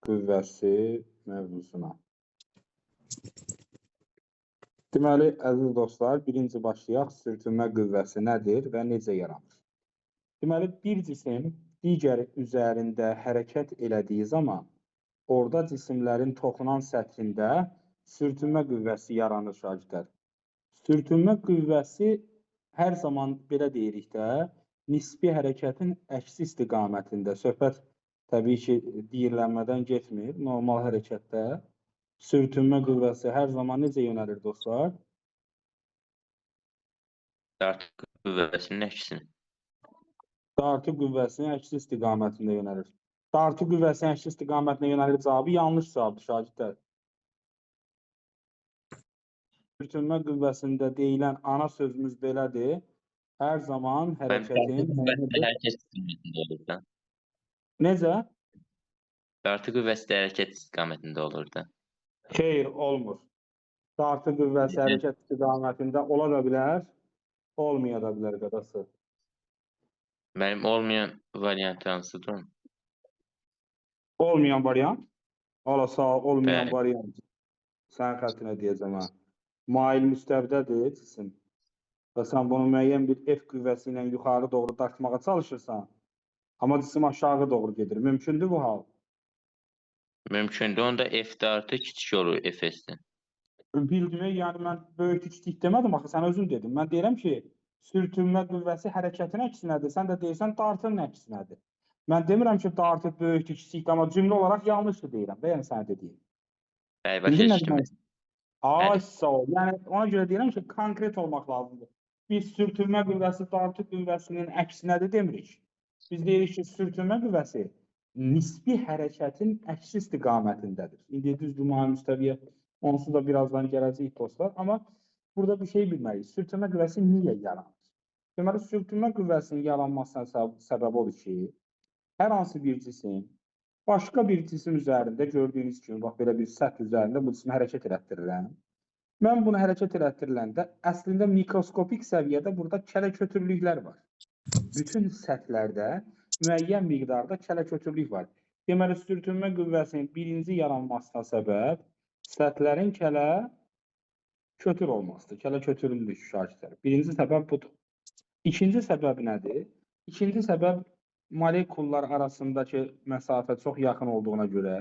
qüvvəsi mövzusuna. Deməli, əziz dostlar, birinci başlayaq, sürtünmə qüvvəsi nədir və necə yaranır? Deməli, bir cisim digəri üzərində hərəkət elədiyi zaman, orada cisimlərin toxunan səthində sürtünmə qüvvəsi yaranır şagirdlər. Sürtünmə qüvvəsi hər zaman belə deyirik də, nisbi hərəkətin əksi istiqamətində. Söhbət təbii ki, diyirlənmədən getmir. Normal hərəkətdə sürtünmə qüvvəsi hər zaman necə yönəlir dostlar? Dartı qüvvəsinin əksini. Dartı qüvvəsinin əksi istiqamətində yönəlir. Dartı qüvvəsinin əksi istiqamətində yönəlir cavabı yanlış cavabdır şagirdlər. Sürtünmə qüvvəsində deyilən ana sözümüz belədir. Hər zaman hərəkətin... Hərəkət istiqamətində olur da. Necə? Dartı qüvvəsi də hərəkət istiqamətində olur da. Xeyr, olmur. Dartı qüvvəsi hərəkət istiqamətində ola da bilər, olmaya da bilər qadası. Mənim olmayan variant hansıdır? Olmayan variant? Ala sağ olmayan Bəli. variant. Sən xəttinə deyəcəm ha. Mail müstəvidədir cisim. Və sən bunu müəyyən bir F qüvvəsi ilə yuxarı doğru dartmağa çalışırsan, amma cisim aşağı doğru gedir. Mümkündür bu hal? Mümkündür. Onda F dartı kiçik olur F-dən. Bildirmək, yəni mən böyük kiçik demədim, axı sən özün dedin. Mən deyirəm ki, sürtünmə qüvvəsi hərəkətin əksinədir. Sən də deyirsən dartının əksinədir. Mən demirəm ki, dartı böyükdür, kiçikdir, amma cümlə olaraq yanlışdır deyirəm. Bəyəm sənə dediyim. Bəli, başa düşdüm. Ay, sağ ol. Yəni ona görə deyirəm ki, konkret olmaq lazımdır. Biz sürtünmə qüvvəsi dartı qüvvəsinin əksinədir demirik. Biz deyirik ki, sürtünmə qüvvəsi nisbi hərəkətin əksi istiqamətindədir. İndi düzdür, mail müstəviyə onsuz da birazdan gələcək dostlar. Amma burada bir şey bilməliyik. Sürtünmə qüvvəsi niyə yaranır? Deməli, sürtünmə qüvvəsinin yaranmasına səbəb odur ki, hər hansı bir cisim başqa bir cisim üzərində gördüyünüz kimi, bax, belə bir səth üzərində bu cismi hərəkət elətdirirəm. Mən bunu hərəkət elətdiriləndə əslində mikroskopik səviyyədə burada kələ-kötürlüklər var. Bütün səthlərdə müəyyən miqdarda kələ-kötürlük var. Deməli, sürtünmə qüvvəsinin birinci yaranmasına səbəb səthlərin kələ-kötür olmasıdır. Kələ-kötürlük şagirdlər. Birinci səbəb budur. İkinci səbəb nədir? İkinci səbəb molekullar arasındakı məsafə çox yaxın olduğuna görə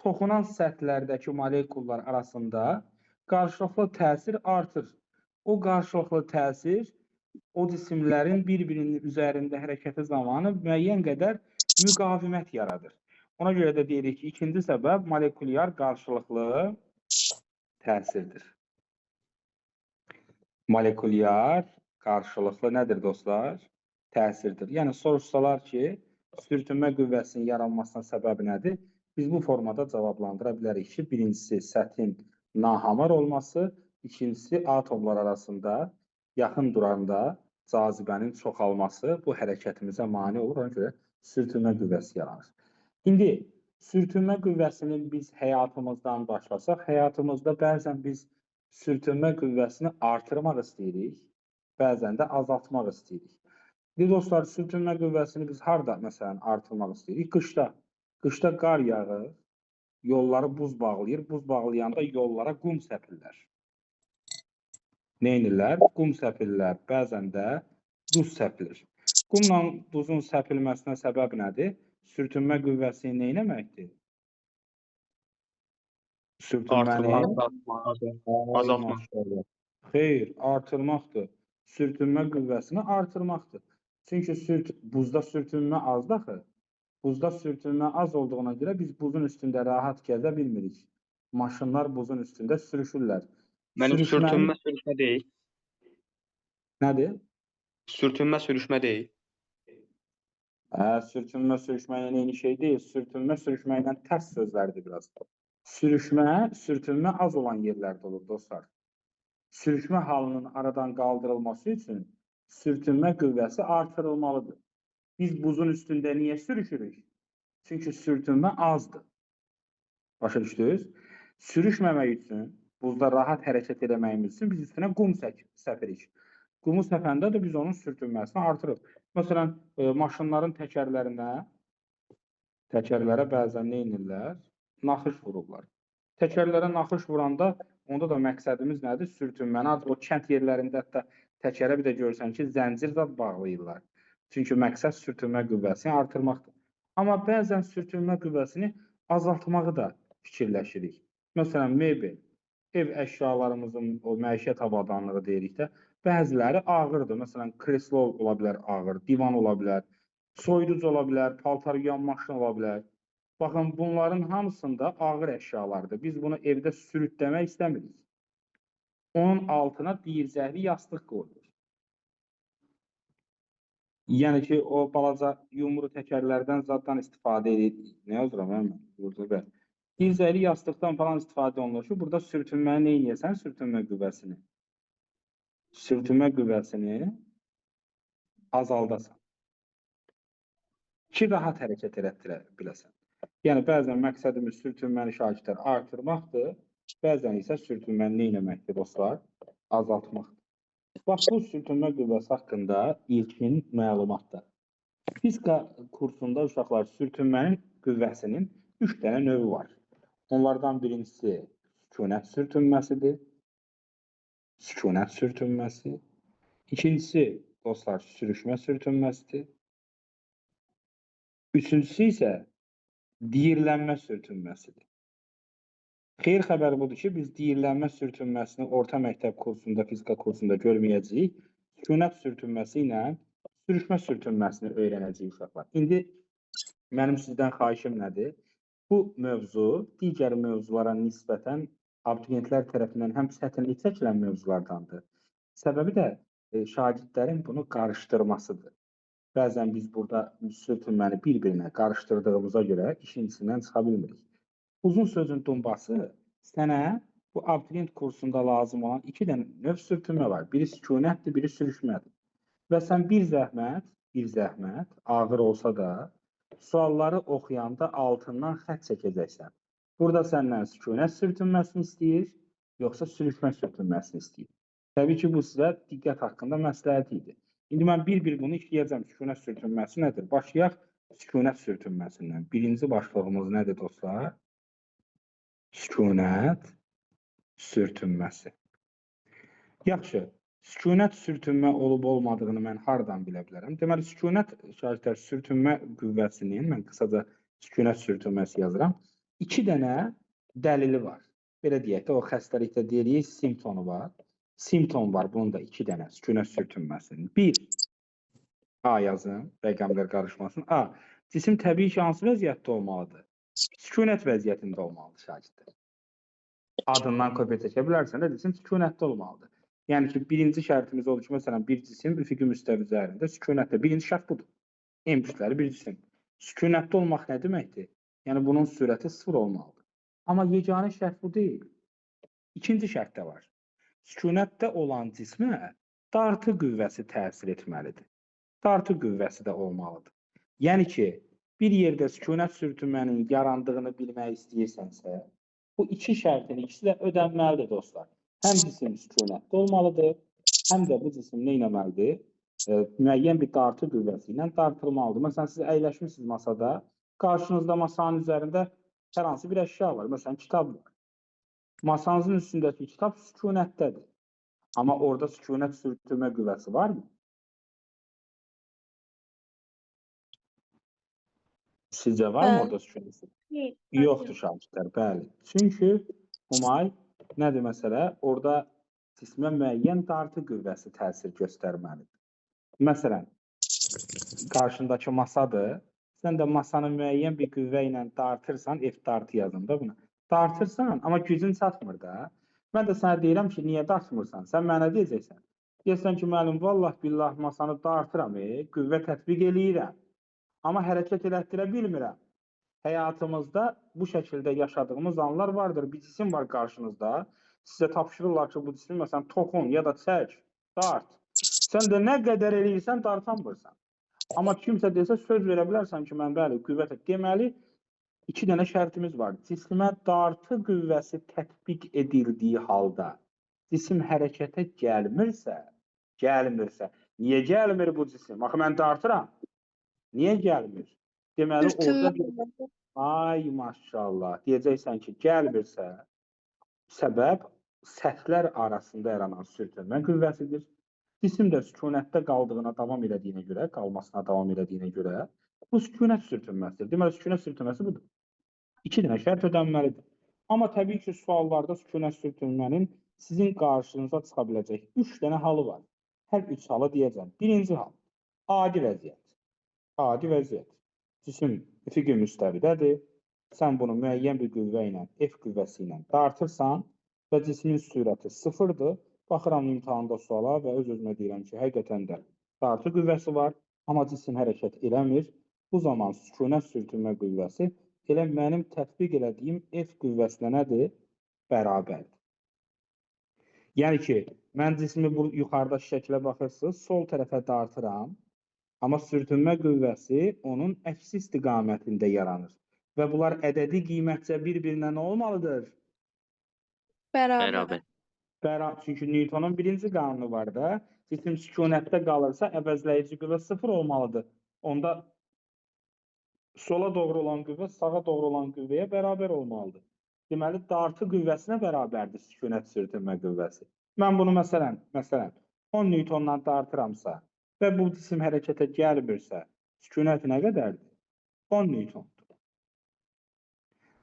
toxunan səthlərdəki molekullar arasında qarşılıqlı təsir artır. O qarşılıqlı təsir o cisimlərin bir-birinin üzərində hərəkəti zamanı müəyyən qədər müqavimət yaradır. Ona görə də deyirik ki, ikinci səbəb molekulyar qarşılıqlı təsirdir. Molekulyar qarşılıqlı nədir dostlar? Təsirdir. Yəni, soruşsalar ki, sürtünmə qüvvəsinin yaranmasına səbəb nədir? Biz bu formada cavablandıra bilərik ki, birincisi səthin nahamar olması, ikincisi atomlar arasında yaxın duranda cazibənin çoxalması bu hərəkətimizə mane olur. Ona görə sürtünmə qüvvəsi yaranır. İndi sürtünmə qüvvəsinin biz həyatımızdan başlasaq, həyatımızda bəzən biz sürtünmə qüvvəsini artırmaq istəyirik, bəzən də azaltmaq istəyirik. Dostlar, sürtünmə qüvvəsini biz harada məsələn artırmaq istəyirik? Qışda. Qışda qar yağır, yolları buz bağlayır. Buz bağlayanda yollara qum səpirlər. Nə edirlər? Qum səpirlər. Bəzən də duz səpilir. Qumla duzun səpilməsinə səbəb nədir? Sürtünmə qüvvəsini nə etməkdir? Azaltmaq. Xeyr, artırmaqdır. Sürtünmə qüvvəsini artırmaqdır. Çünki buzda sürtünmə azdır axı. Buzda sürtünmə az olduğuna görə biz buzun üstündə rahat gəzə bilmirik. Maşınlar buzun üstündə sürüşürlər. Mənim sürtünmə sürüşmə deyil. Nədir? Sürtünmə sürüşmə deyil. Sürtünmə sürüşməylə eyni şey deyil. Sürtünmə sürüşməklə tərs sözlərdir biraz. Sürtünmə az olan yerlərdə olur dostlar. Sürüşmə halının aradan qaldırılması üçün sürtünmə qüvvəsi artırılmalıdır. Biz buzun üstündə niyə sürüşürük? Çünki sürtünmə azdır. Başa düşdünüz? Sürüşməmək üçün, buzda rahat hərəkət edəməyimiz üçün biz üstünə qum səpirik. Qumu səpəndə də biz onun sürtünməsini artırırıq. Məsələn, maşınların təkərlərə bəzən nə edirlər? naxış vururlar. Təkərlərə naxış vuranda onda da məqsədimiz nədir? Sürtünməni, o kənd yerlərində hətta təkərə bir də görürsən ki, zəncir zad bağlayırlar. Çünki məqsəd sürtünmə qüvvəsini artırmaqdır. Amma bəzən sürtünmə qüvvəsini azaltmağı da fikirləşirik. Məsələn, mebel, ev əşyalarımızın o məişət avadanlığı deyirik də, bəziləri ağırdır. Məsələn, kreslo ola bilər ağır, divan ola bilər, soyuducu ola bilər, paltar yuyan maşın ola bilər. Baxın, bunların hamısında ağır əşyalardır. Biz bunu evdə sürütləmək istəmirik. Onun altına diyircəkli yastıq qoyulur. Yəni ki, o balaca yumru təkərlərdən zaddan istifadə edirik. Nə yazıram mən? Burada diyircəkli yastıqdan falan istifadə olunur ki, burada sürtünməni nə edirsən? Sürtünmə qüvvəsini. Sürtünmə qüvvəsini azaldasan. Ki, rahat hərəkət elətdirə biləsən. Yəni, bəzən məqsədimiz sürtünməni şagirtlər artırmaqdır, bəzən isə sürtünməni nə etməkdir, dostlar? Azaltmaqdır. Bax, bu sürtünmə qüvvəsi haqqında ilkin məlumatdır. Fizika kursunda uşaqlar sürtünmənin qüvvəsinin 3 dənə növü var. Onlardan birincisi sükunət sürtünməsidir. Sükunət sürtünməsi. İkincisi, dostlar, sürüşmə sürtünməsidir. Üçüncüsü isə diyirlənmə sürtünməsidir. Xeyir xəbəri budur ki, biz diyirlənmə sürtünməsini orta məktəb kursunda, fizika kursunda görməyəcəyik. Sükunət sürtünməsi ilə sürüşmə sürtünməsini öyrənəcəyik uşaqlar. İndi mənim sizdən xahişim nədir? Bu mövzu digər mövzulara nisbətən abituriyentlər tərəfindən həm çətinlik çəkilən mövzulardandır. Səbəbi də şagirdlərin bunu qarışdırmasıdır. Bəzən biz burada sürtünməni bir-birinə qarışdırdığımıza görə işin içindən çıxa bilmirik. Uzun sözün dumbası, sənə bu abituriyent kursunda lazım olan 2 dənə növ sürtünmə var. Biri sükunətdir, biri sürüşmədir. Və sən bir zəhmət, ağır olsa da, sualları oxuyanda altından xətt çəkəcəksən. Burada səndən sükunət sürtünməsini istəyir, yoxsa sürüşmə sürtünməsini istəyir. Təbii ki, bu sizə diqqət haqqında məsləhət idi. İndi mən bir-bir bunu işləyəcəm. Sükunət sürtünməsi nədir? Başlayaq sükunət sürtünməsindən. Birinci başlığımız nədir, dostlar? Sükunət sürtünməsi. Yaxşı, sükunət sürtünmə olub-olmadığını mən hardan bilə bilərəm? Deməli, sükunət şagirdlər sürtünmə qüvvəsinin, mən qısaca sükunət sürtünməsi yazıram, 2 dənə dəlili var. Belə deyək də, o xəstəlikdə deyirik, simptomu var. Simptom var, bunun da 2 dənə sükunət sürtünməsinin. 1, A yazın, rəqəmlər qarışmasın. A, cisim təbii ki, hansı vəziyyətdə olmalıdır? Sükunət vəziyyətində olmalıdır şagirdlər. Adından kopya çəkə bilərsən də, cisim sükunətdə olmalıdır. Yəni ki, birinci şərtimiz odur ki, məsələn, bir cisim üfüqi müstəvi üzərində sükunətdə. Birinci şərt budur. M kütləli bir cisim. Sükunətdə olmaq nə deməkdir? Yəni, bunun sürəti 0 olmalıdır. Amma yeganə şərt bu deyil. İkinci şərt də var. Sükunətdə olan cismə dartı qüvvəsi təsir etməlidir. Dartı qüvvəsi də olmalıdır. Yəni ki, bir yerdə sükunət sürtünmənin yarandığını bilmək istəyirsənsə, bu 2 şərtin ikisi də ödənməlidir, dostlar. Həm cisim sükunətdə olmalıdır, həm də bu cisim nə etməlidir? Müəyyən bir dartı qüvvəsi ilə dartılmalıdır. Məsələn, siz əyləşmişsiniz masada, qarşınızda masanın üzərində hər hansı bir əşya var. Məsələn, kitab var. Masanızın üstündəki kitab sükunətdədir. Amma orada sükunət sürtünmə qüvvəsi varmı? Sizcə var mı orada sükunət? Yoxdur şagirdlər, bəli. Çünki Humay nədir məsələ? Orada cismə müəyyən dartı qüvvəsi təsir göstərməlidir. Məsələn, qarşındakı masadır. Sən də masanı müəyyən bir qüvvə ilə dartırsan, F dartı yazın da buna. Dartırsan, amma gücün çatmır da. Mən də sənə deyirəm ki, niyə dartmırsan? Sən mənə deyəcəksən. Deyirsən ki, müəllim, vallah billah masanı dartıram, qüvvə tətbiq eləyirəm. Amma hərəkət elətdirə bilmirəm. Həyatımızda bu şəkildə yaşadığımız anlar vardır. Bir cisim var qarşınızda. Sizə tapşırırlar ki, bu cismi məsələn toxun ya da çək, dart. Sən də nə qədər eləyirsən, dartamırsan. Amma kimsə desə söz verə bilərsən ki, mən bəli, qüvvət deməli, 2 dənə şərtimiz var. Cismə dartı qüvvəsi tətbiq edildiyi halda cisim hərəkətə gəlmirsə, niyə gəlmir bu cisim? Axı, mən dartıram. Niyə gəlmir? Deməli, orada Ay maşallah. Deyəcəksən ki, gəlmirsə, səbəb səthlər arasında yaranan sürtünmə qüvvəsidir. Cisim də sükunətdə qaldığına davam elədiyinə görə, qalmasına davam elədiyinə görə bu sükunət sürtünməsidir. Deməli, sükunət sürtünməsi budur. 2 dənə şərt ödənməlidir. Amma təbii ki, suallarda sükunət sürtünmənin sizin qarşınıza çıxa biləcək 3 dənə halı var. Hər 3 halı deyəcəm. Birinci hal, adi vəziyyət. Adi vəziyyət. Cisim üfüqi müstəvidədir. Sən bunu müəyyən bir qüvvə ilə, F qüvvəsi ilə dartırsan və cismin sürəti sıfırdır. Baxıram imtahanda suala və öz-özümə deyirəm ki, həqiqətən də dartı qüvvəsi var, amma cisim hərəkət eləmir. Bu zaman sükunət sürtünmə qüvvəsi elə mənim tətbiq elədiyim F qüvvəsinə nədir? Bərabərdir. Yəni ki, mən cismi bu yuxarıda şəklə baxırsınız, sol tərəfə dartıram, amma sürtünmə qüvvəsi onun əksi istiqamətində yaranır. Və bunlar ədədi qiymətcə bir-birinə nə olmalıdır? Bərabər. Çünki Newtonun birinci qanunu var da, cisim sükunətdə qalırsa əvəzləyici qüvvə sıfır olmalıdır. Onda sola doğru olan qüvvə sağa doğru olan qüvvəyə bərabər olmalıdır. Deməli, dartı qüvvəsinə bərabərdir sükunət sürtünmə qüvvəsi. Mən bunu məsələn 10 Newtondan dartıramsa və bu cisim hərəkətə gəlmirsə, sükunət nə qədərdir? 10 Newtondur.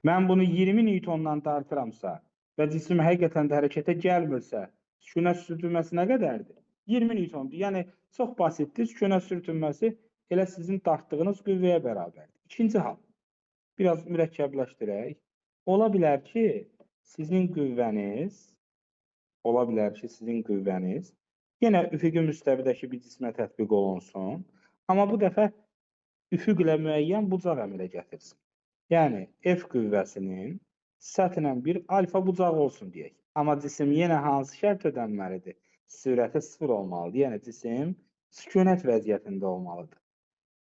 Mən bunu 20 Newtondan dartıramsa və cisim həqiqətən də hərəkətə gəlmirsə, sükunət sürtünməsi nə qədərdir? 20 Newtondur. Yəni, çox basitdir. Sükunət sürtünməsi elə sizin dartdığınız qüvvəyə bərabərdir. İkinci hal, biraz mürəkkəbləşdirək. Ola bilər ki, sizin qüvvəniz yenə üfüqi müstəvidəki bir cismə tətbiq olunsun, amma bu dəfə üfüq ilə müəyyən bucaq əmələ gətirsin. Yəni, F qüvvəsinin səthlə bir alfa bucağı olsun deyək. Amma cisim yenə hansı şərt ödənməlidir? Sürəti sıfır olmalıdır. Yəni, cisim sükunət vəziyyətində olmalıdır.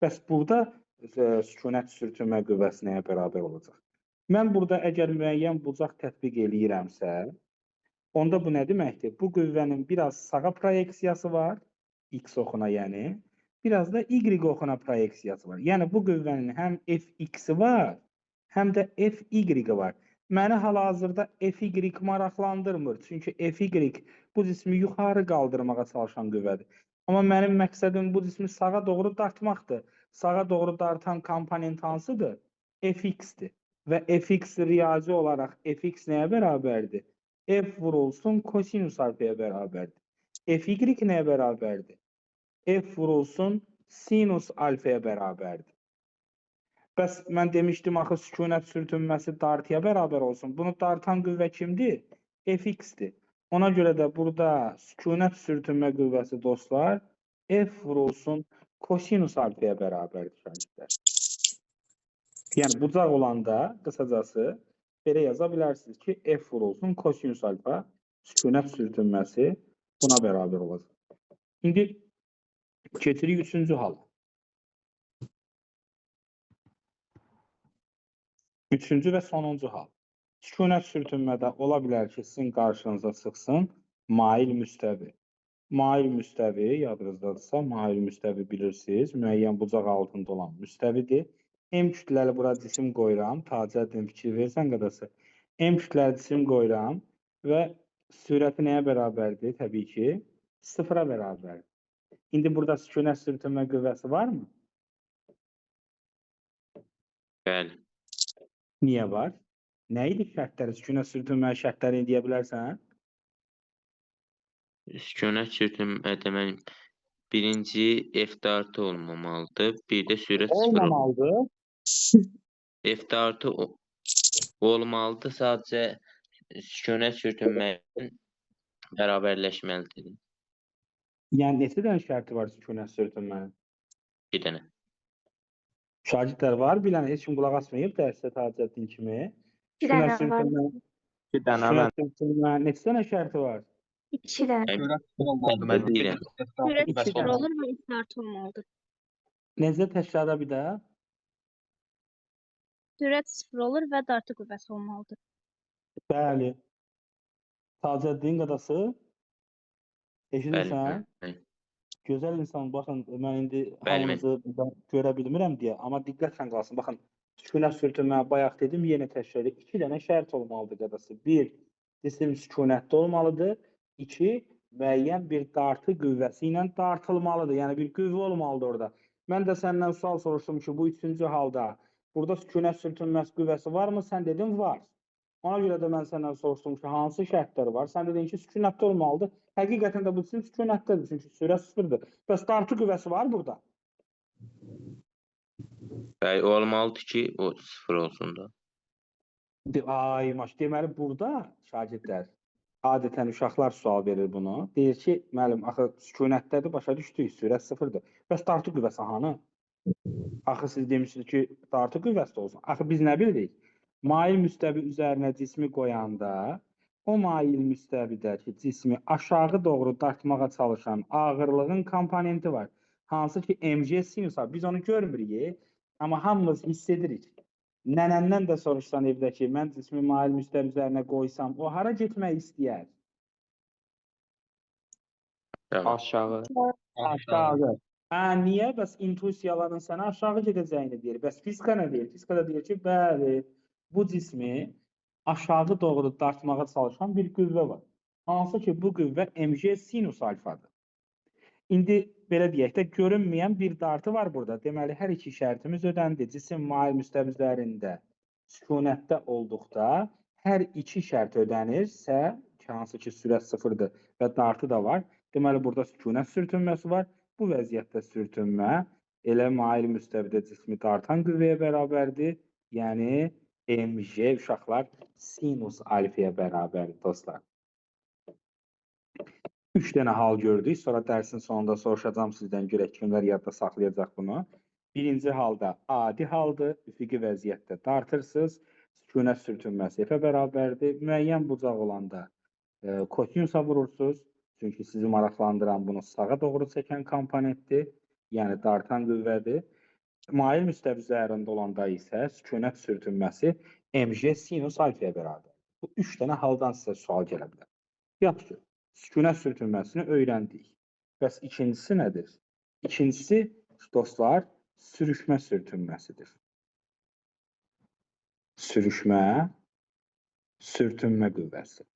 Bəs burada sükunət sürtünmə qüvvəsi nəyə bərabər olacaq? Mən burada əgər müəyyən bucaq tətbiq eləyirəmsə, onda bu nə deməkdir? Bu qüvvənin biraz sağa proyeksiyası var, X oxuna yəni, biraz da Y oxuna proyeksiyası var. Yəni, bu qüvvənin həm Fx-i var, həm də Fy-i var. Məni hal-hazırda Fy maraqlandırmır. Çünki Fy bu cismi yuxarı qaldırmağa çalışan qüvvədir. Amma mənim məqsədim bu cismi sağa doğru dartmaqdır. Sağa doğru dartan komponent hansıdır? Fx-dir. Və Fx riyazi olaraq Fx nəyə bərabərdir? F vurulsun kosinus alfaya bərabərdir. Fy nəyə bərabərdir? F vurulsun sinus alfaya bərabərdir. Bəs mən demişdim, axı sükunət sürtünməsi dartıya bərabər olsun. Bunu dartan qüvvə kimdir? Fx-dir. Ona görə də burada sükunət sürtünmə qüvvəsi dostlar, F vurulsun kosinus alfaya bərabərdir. Yəni, bucaq olanda, qısacası, belə yaza bilərsiniz ki, F vurulsun kosinus alfa sükunət sürtünməsi buna bərabər olacaq. İndi keçirik 3-cü hala. 3-cü və sonuncu hal. Sükunət sürtünmədə ola bilər ki, sizin qarşınıza çıxsın mail müstəvi. Mail müstəvi, yadınızdadırsa, mail müstəvi bilirsiniz, müəyyən bucaq altında olan müstəvidir. M kütləli bura cisim qoyuram, tacəddin fikir versən qədəsə. M kütləli cisim qoyuram və sürəti nəyə bərabərdir? Təbii ki, sıfıra bərabərdir. İndi burada sükunət sürtünmə qüvvəsi varmı? Bəli. Niyə var? Nə idi şərtləri? Sükunət sürtünmə şərtlərini deyə bilərsən? Sükunət sürtünmədə mən birinci F dartı olmamalıdır. Bir də sürət sıfır olmalıdır. F dartı olmalıdır. Sadəcə sükunət sürtünmənin bərabərləşməlidir. Yəni, neçə dənə şərti var sükunət sürtünmənin? 2 dənə. Şagirdlər var, bilən heç kim qulaq asmayıb dərsə tacəddin kimi. Bir dənə var. 2 dənə mən. Sükunət sürtünmə neçə dənə şərti var? 2 dənə. Sürət sıfır olmalıdır. Mən deyirəm. Sürət İki sıfır dənə. olur və istart olmalıdır. Necə təkrarda bir də? Sürət sıfır olur və dartı qüvvəsi olmalıdır. Bəli. Tacəddin qadası? Eşidirsən? Bəli. Gözəl insan, baxın, mən indi Bəli, halınızı burada görə bilmirəm deyə, amma diqqətlə qalsın. Baxın, Sükunət sürtünmə bayaq dedim, yenə təkrar edirəm. 2 dənə şərt olmalıdır qadası. 1, cisim sükunətdə olmalıdır. 2, müəyyən bir dartı qüvvəsi ilə dartılmalıdır. Yəni bir qüvvə olmalıdır orada. Mən də səndən sual soruşdum ki, bu üçüncü halda burada sükunət sürtünməsi qüvvəsi varmı? Sən dedin, var. Ona görə də mən səndən soruşdum ki, hansı şərtləri var? Sən dedin ki, sükunətdə olmalıdır. Həqiqətən də bu cisim sükunətdədir, çünki sürət sıfırdır. Bəs dartı qüvvəsi var burada. Bəli, olmalıdır ki, o 0 olsun da. Ay maş, deməli burada şagirdlər adətən uşaqlar sual verir bunu. Deyir ki, müəllim, axı sükunətdədir, başa düşdük, sürət sıfırdır. Bəs dartı qüvvəsi hanı? Axı siz demişsiniz ki, dartı qüvvəsi də olsun. Axı biz nə bilirik? Mail müstəvi üzərinə cismi qoyanda, o mail müstəvidəki cismi aşağı doğru dartmağa çalışan ağırlığın komponenti var. Hansı ki, mg sinus var. Biz onu görmürük, amma hamımız hiss edirik. Nənəndən də soruşsan evdə ki, mən cismi mail müstəvi üzərinə qoysam, o hara getmək istəyər? Aşağı. Aşağı. Hə, niyə? Bəs intuisiyaların sənə aşağı gedəcəyini deyir. Bəs fizika nə deyir? Fizika da deyir ki, bəli, bu cismi aşağı doğru dartmağa çalışan bir qüvvə var. Hansı ki, bu qüvvə mg sinus alfadır. İndi belə deyək də, görünməyən bir dartı var burada. Deməli, hər iki şərtimiz ödəndi. Cisim mail müstəvi üzərində sükunətdə olduqda hər iki şərt ödənirsə, hansı ki, sürət sıfırdır və dartı da var. Deməli, burada sükunət sürtünməsi var. Bu vəziyyətdə sürtünmə elə mail müstəvidə cismi dartan qüvvəyə bərabərdir. Yəni, mg uşaqlar sinus alfaya bərabərdir, dostlar. 3 dənə hal gördük. Sonra dərsin sonunda soruşacağım sizdən görək kimlər yadda saxlayacaq bunu. Birinci halda adi haldır. Üfüqi vəziyyətdə dartırsınız. Sükunət sürtünməsi F-ə bərabərdir. Müəyyən bucaq olanda kosinüsə vurursunuz. Çünki sizi maraqlandıran bunu sağa doğru çəkən komponentdir. Yəni dartan qüvvədir. Mail müstəvi üzərində olanda isə sükunət sürtünməsi mg sinus alfaya bərabərdir. Bu 3 dənə haldan sizə sual gələ bilər. Yaxşı. Sükunət sürtünməsini öyrəndik. Bəs ikincisi nədir? İkincisi, dostlar, sürüşmə sürtünməsidir. Sürüşmə, sürtünmə qüvvəsi.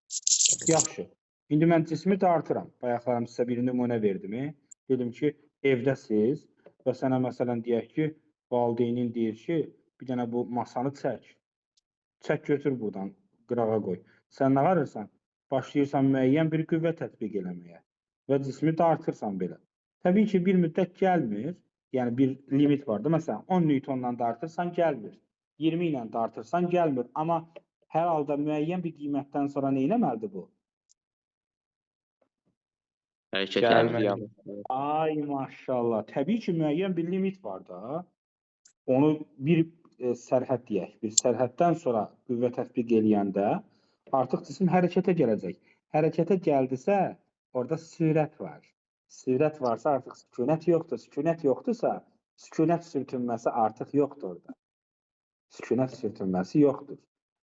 Yaxşı. İndi mən cismi dartıram. Bayaqlarım sizə bir nümunə verdim. Dedim ki, evdəsiz və sənə məsələn deyək ki, valideynin deyir ki, bir dənə bu masanı çək. Çək götür buradan, qırağa qoy. Sən nə varırsan? Başlayırsan müəyyən bir qüvvə tətbiq eləməyə və cismi dartırsan belə. Təbii ki, bir müddət gəlmir, yəni bir limit var da, məsələn, 10 newtonla dartırsan gəlmir, 20 ilə dartırsan gəlmir, amma hər halda müəyyən bir qiymətdən sonra nə eləməlidir bu? Hərəkət. Ay maşallah, təbii ki, müəyyən bir limit var da, onu bir sərhəd deyək, bir sərhəddən sonra qüvvə tətbiq eləyəndə artıq cisim hərəkətə gələcək. Hərəkətə gəldisə, orada sürət var. Sürət varsa artıq sükunət yoxdur. Sükunət yoxdursa, sükunət sürtünməsi artıq yoxdur orada. Sükunət sürtünməsi yoxdur.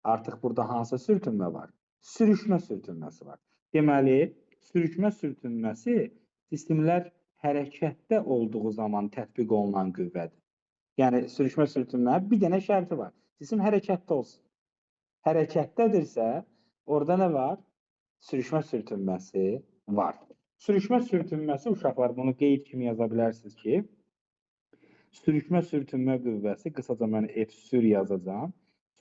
Artıq burada hansı sürtünmə var? Sürüşmə sürtünməsi var. Deməli, sürüşmə sürtünməsi cisimlər hərəkətdə olduğu zaman tətbiq olunan qüvvədir. Yəni, sürüşmə sürtünmə bir dənə şərti var. Cisim hərəkətdə olsun. Hərəkətdədirsə, orada nə var? Sürüşmə sürtünməsi var. Sürüşmə sürtünməsi, uşaqlar, bunu qeyd kimi yaza bilərsiniz ki, sürüşmə sürtünmə qüvvəsi, qısaca mən F sür yazacağım.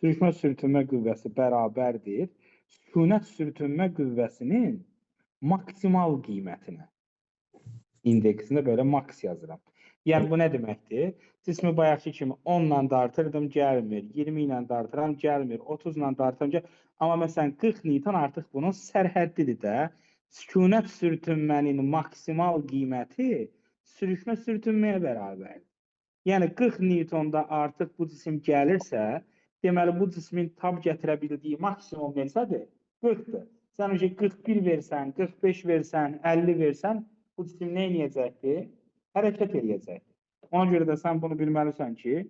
Sürüşmə sürtünmə qüvvəsi bərabərdir sükunət sürtünmə qüvvəsinin maksimal qiymətinə. İndeksində belə maks yazıram. Yəni, bu nə deməkdir? Cismi bayaqki kimi 10 ilə dartırdım, gəlmir. 20 ilə dartıram, gəlmir. 30 ilə dartıram, gəlmir. Amma məsələn, 40 Newton artıq bunun sərhəddidir də. Sükunət sürtünmənin maksimal qiyməti sürüşmə sürtünməyə bərabərdir. Yəni, 40 Newtonda artıq bu cisim gəlirsə, deməli, bu cismin tab gətirə bildiyi maksimum neçədir? 40-dır. Sən 41 versən, 45 versən, 50 versən, bu cisim nə edəcəkdir? Hərəkət edəcəkdir. Ona görə də sən bunu bilməlisən ki,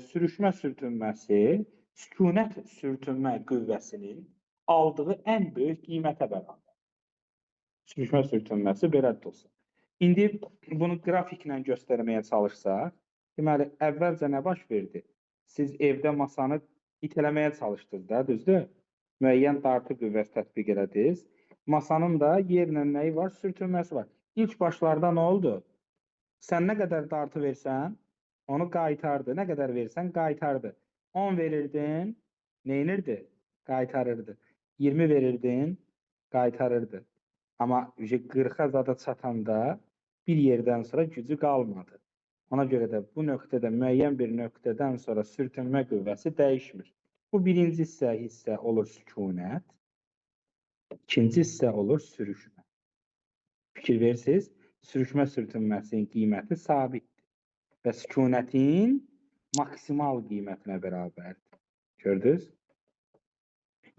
sürüşmə sürtünməsi sükunət sürtünmə qüvvəsinin aldığı ən böyük qiymətə bərabər. Sürüşmə sürtünməsi belədir olsun. İndi bunu qrafiklə göstərməyə çalışsaq, deməli, əvvəlcə nə baş verdi? siz evdə masanı itələməyə çalışdınız da, düzdür? Müəyyən dartı qüvvəsi tətbiq elədiniz. Masanın da yerlə nəyi var? Sürtünməsi var. İlk başlarda nə oldu? Sən nə qədər dartı versən, onu qaytardı. Nə qədər versən, qaytardı. 10 verirdin, neynirdi? Qaytarırdı. 20 verirdin, qaytarırdı. Amma 40-a zada çatanda bir yerdən sonra gücü qalmadı. Ona görə də bu nöqtədə müəyyən bir nöqtədən sonra sürtünmə qüvvəsi dəyişmir. Bu birinci hissə olur sükunət, ikinci hissə olur sürüşmə. Fikir verirsiniz, sürüşmə sürtünməsinin qiyməti sabitdir və sükunətin maksimal qiymətinə bərabərdir. Gördünüz?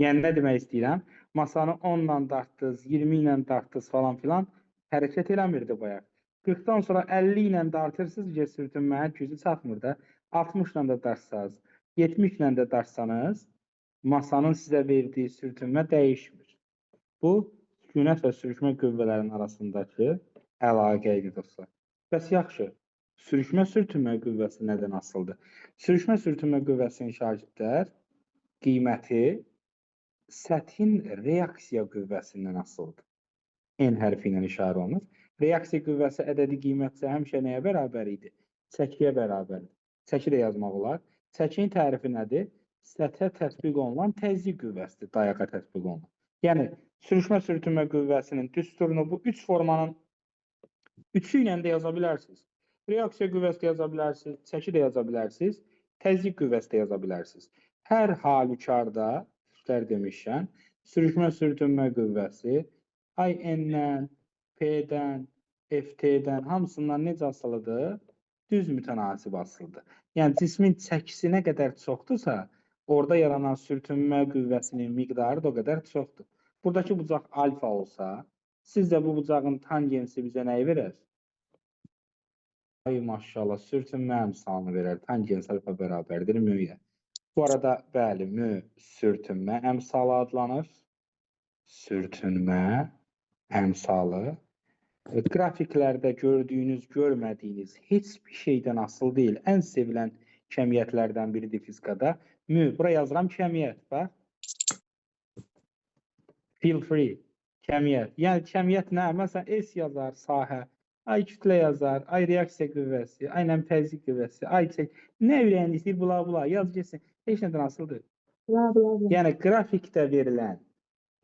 Yəni, nə demək istəyirəm? Masanı 10 ilə dartdınız, 20 ilə dartdınız falan filan hərəkət eləmirdi bayaq. 40-dan sonra 50 ilə dartırsınız ki, sürtünmənin gücü çatmır da. 60 ilə də dartsanız, 70 ilə də dartsanız, masanın sizə verdiyi sürtünmə dəyişmir. Bu, sükunət və sürüşmə qüvvələrinin arasındakı əlaqə idi dostlar. Bəs yaxşı, sürüşmə sürtünmə qüvvəsi nədən asılıdır? Sürüşmə sürtünmə qüvvəsinin şagirdlər qiyməti səthin reaksiya qüvvəsindən asılıdır. N hərfi ilə işarə olunur. Reaksiya qüvvəsi ədədi qiymətsə həmişə nəyə bərabər idi? Çəkiyə bərabərdir. Çəki də yazmaq olar. Çəkinin tərifi nədir? Səthə tətbiq olunan təzyiq qüvvəsidir, dayağa tətbiq olunan. Yəni, sürüşmə sürtünmə qüvvəsinin düsturunu bu üç formanın üçü ilə də yaza bilərsiniz. Reaksiya qüvvəsi də yaza bilərsiniz, çəki də yaza bilərsiniz, təzyiq qüvvəsi də yaza bilərsiniz. Hər halükarda, üstlər demişkən, sürüşmə sürtünmə qüvvəsi IN-dən, P-dən, FT-dən hamısından necə asılıdır? Düz mütənasib asılıdır. Yəni, cismin çəkisi nə qədər çoxdursa, orada yaranan sürtünmə qüvvəsinin miqdarı da o qədər çoxdur. Buradakı bucaq alfa olsa, sizcə bu bucağın tangensi bizə nəyi verər? Ay maşallah, sürtünmə əmsalını verər. Tangens alfa bərabərdir müyə. Bu arada, bəli, mü sürtünmə əmsalı adlanır. Sürtünmə əmsalı. Qrafiklərdə gördüyünüz, görmədiyiniz heç bir şeydən asılı deyil. Ən sevilən kəmiyyətlərdən biridir fizikada. Mü, bura yazıram kəmiyyət, bax. Feel free, kəmiyyət. Yəni, kəmiyyət nə? Məsələn, S yazar, sahə, ay kütlə yazar, ay reaksiya qüvvəsi, ay təzyiq qüvvəsi, ay çək. Nə ürəyini istəyir, bula, yaz geçsin. Heç nədən asılıdır. Yəni, qrafikdə verilən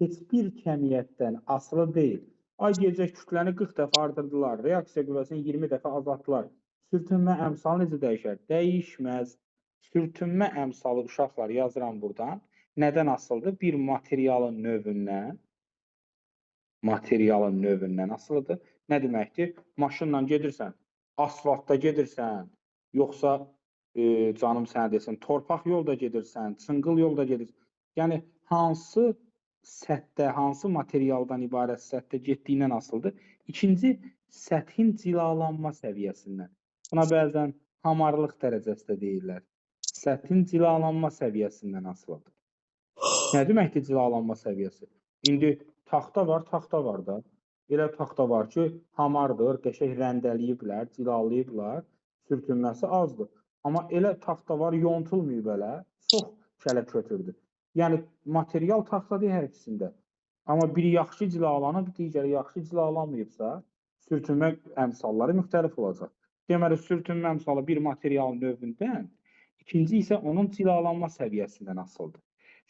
heç bir kəmiyyətdən asılı deyil. Ay gecək kütləni 40 dəfə artırdılar, reaksiya qüvvəsini 20 dəfə azaltdılar. Sürtünmə əmsalı necə dəyişər? Dəyişməz. Sürtünmə əmsalı uşaqlar yazıram buradan. Nədən asılıdır? Bir materialın növündən asılıdır. Nə deməkdir? Maşınla gedirsən, asfaltda gedirsən, yoxsa canım sənə desin, torpaq yolda gedirsən, çınqıl yolda gedirsən. Yəni, hansı səthdə, hansı materialdan ibarət səthdə getdiyindən asılıdır. İkinci, səthin cilalanma səviyyəsindən. Buna bəzən hamarlıq dərəcəsi də deyirlər. Səthin cilalanma səviyyəsindən asılıdır. Nə deməkdir cilalanma səviyyəsi? İndi taxta var da. Elə taxta var ki, hamardır, qəşəng rəndəliyiblər, cilalayıblar, sürtünməsi azdır. Amma elə taxta var, yontulmayıb elə, çox kələ-kötürdür. Yəni, material taxtadır hər ikisində. Amma biri yaxşı cilalanıb, digəri yaxşı cilalanmayıbsa, sürtünmə əmsalları müxtəlif olacaq. Deməli, sürtünmə əmsalı bir material növündən, ikinci isə onun cilalanma səviyyəsindən asılıdır.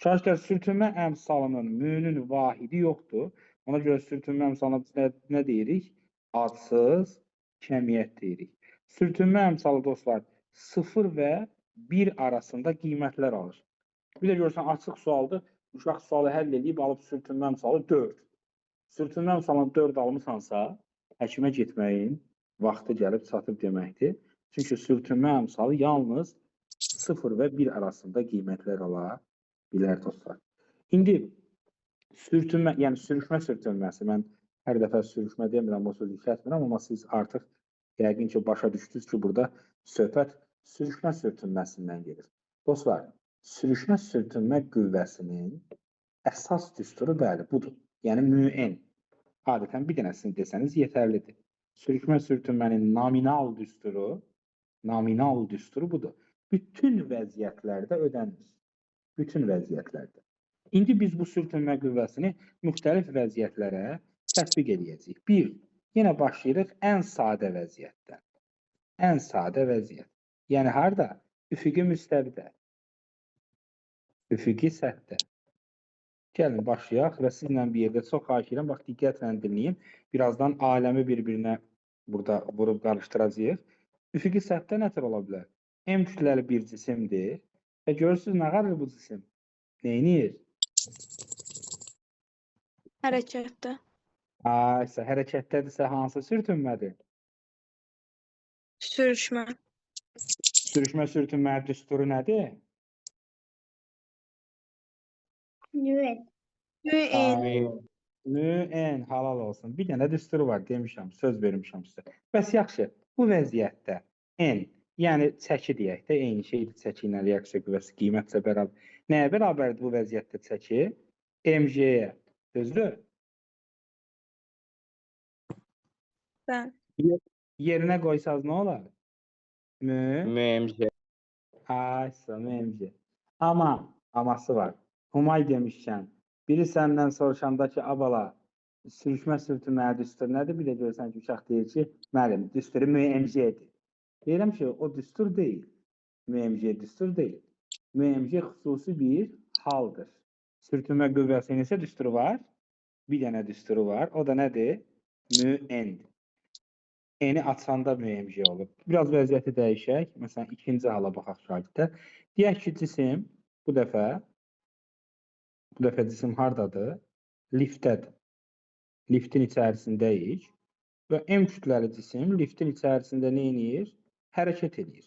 Şahidlər, sürtünmə əmsalının mü'nün vahidi yoxdur. Ona görə sürtünmə əmsalına biz nə deyirik? Adsız kəmiyyət deyirik. Sürtünmə əmsalı dostlar 0 və 1 arasında qiymətlər alır. Bir də görürsən, açıq sualdır, uşaq sualı həll edib, alıb sürtünmə əmsalı 4. Sürtünmə əmsalını 4 almışsansa, həkimə getməyin vaxtı gəlib çatıb deməkdir. Çünki sürtünmə əmsalı yalnız 0 və 1 arasında qiymətlər ala bilər dostlar. İndi sürtünmə, yəni sürüşmə sürtünməsi, mən hər dəfə sürüşmə demirəm, o sözü kəsmirəm, amma siz artıq yəqin ki, başa düşdünüz ki, burada söhbət sürüşmə sürtünməsindən gedir. Dostlar, sürüşmə sürtünmə qüvvəsinin əsas düsturu bəli, budur. Yəni, mü'n. Adətən bir dənəsini desəniz yetərlidir. Sürüşmə sürtünmənin nominal düsturu budur. bütün vəziyyətlərdə ödənir. Bütün vəziyyətlərdə. İndi biz bu sürtünmə qüvvəsini müxtəlif vəziyyətlərə tətbiq edəcəyik. Bir, yenə başlayırıq ən sadə vəziyyətdən. Ən sadə vəziyyət. Yəni harda? Üfüqi müstəvidə. Üfüqi səthdə. Gəlin başlayaq və sizlə bir yerdə çox xahiş edirəm. Bax, diqqətlə dinləyin. Birazdan aləmi bir-birinə burada vurub qarışdıracağıq. Üfüqi səthdə nə tür ola bilər? M kütləli bir cisimdir. Və görürsünüz nə qədər bu cisim? Neynir? Hərəkətdə. Aysa, hərəkətdədirsə hansı sürtünmədir? Sürüşmə. Sürüşmə sürtünmə düsturu nədir? Müəyyən. Müəyyən, halal olsun. Bir dənə düsturu var demişəm, söz vermişəm sizə. Bəs yaxşı, bu vəziyyətdə N, yəni çəki deyək də, eyni şeydir çəki ilə reaksiya qüvvəsi qiymətlə bərabər. Nəyə bərabərdir bu vəziyyətdə çəki? MG-yə. Düzdür? Bəli. Yerinə qoysaz nə olar? MG. Aysa, MG. Amma, aması var. Humay demişkən, biri səndən soruşanda ki, abala, sürüşmə sürtünmə düstur nədir? Bir də görsən ki, uşaq deyir ki, müəllim, düsturu MG-dir. Deyirəm ki, o düstur deyil. MG düstur deyil. MG xüsusi bir haldır. Sürtünmə qüvvəsinin isə düsturu var. Bir dənə düsturu var. O da nədir? Müəyyəndir. Eni açanda MG olur. Biraz vəziyyəti dəyişək. Məsələn, ikinci hala baxaq şagirdə. Deyək ki, cisim bu dəfə cisim hardadır? Liftdədir. Liftin içərisindəyik və M kütləli cisim liftin içərisində nə edir? Hərəkət edir.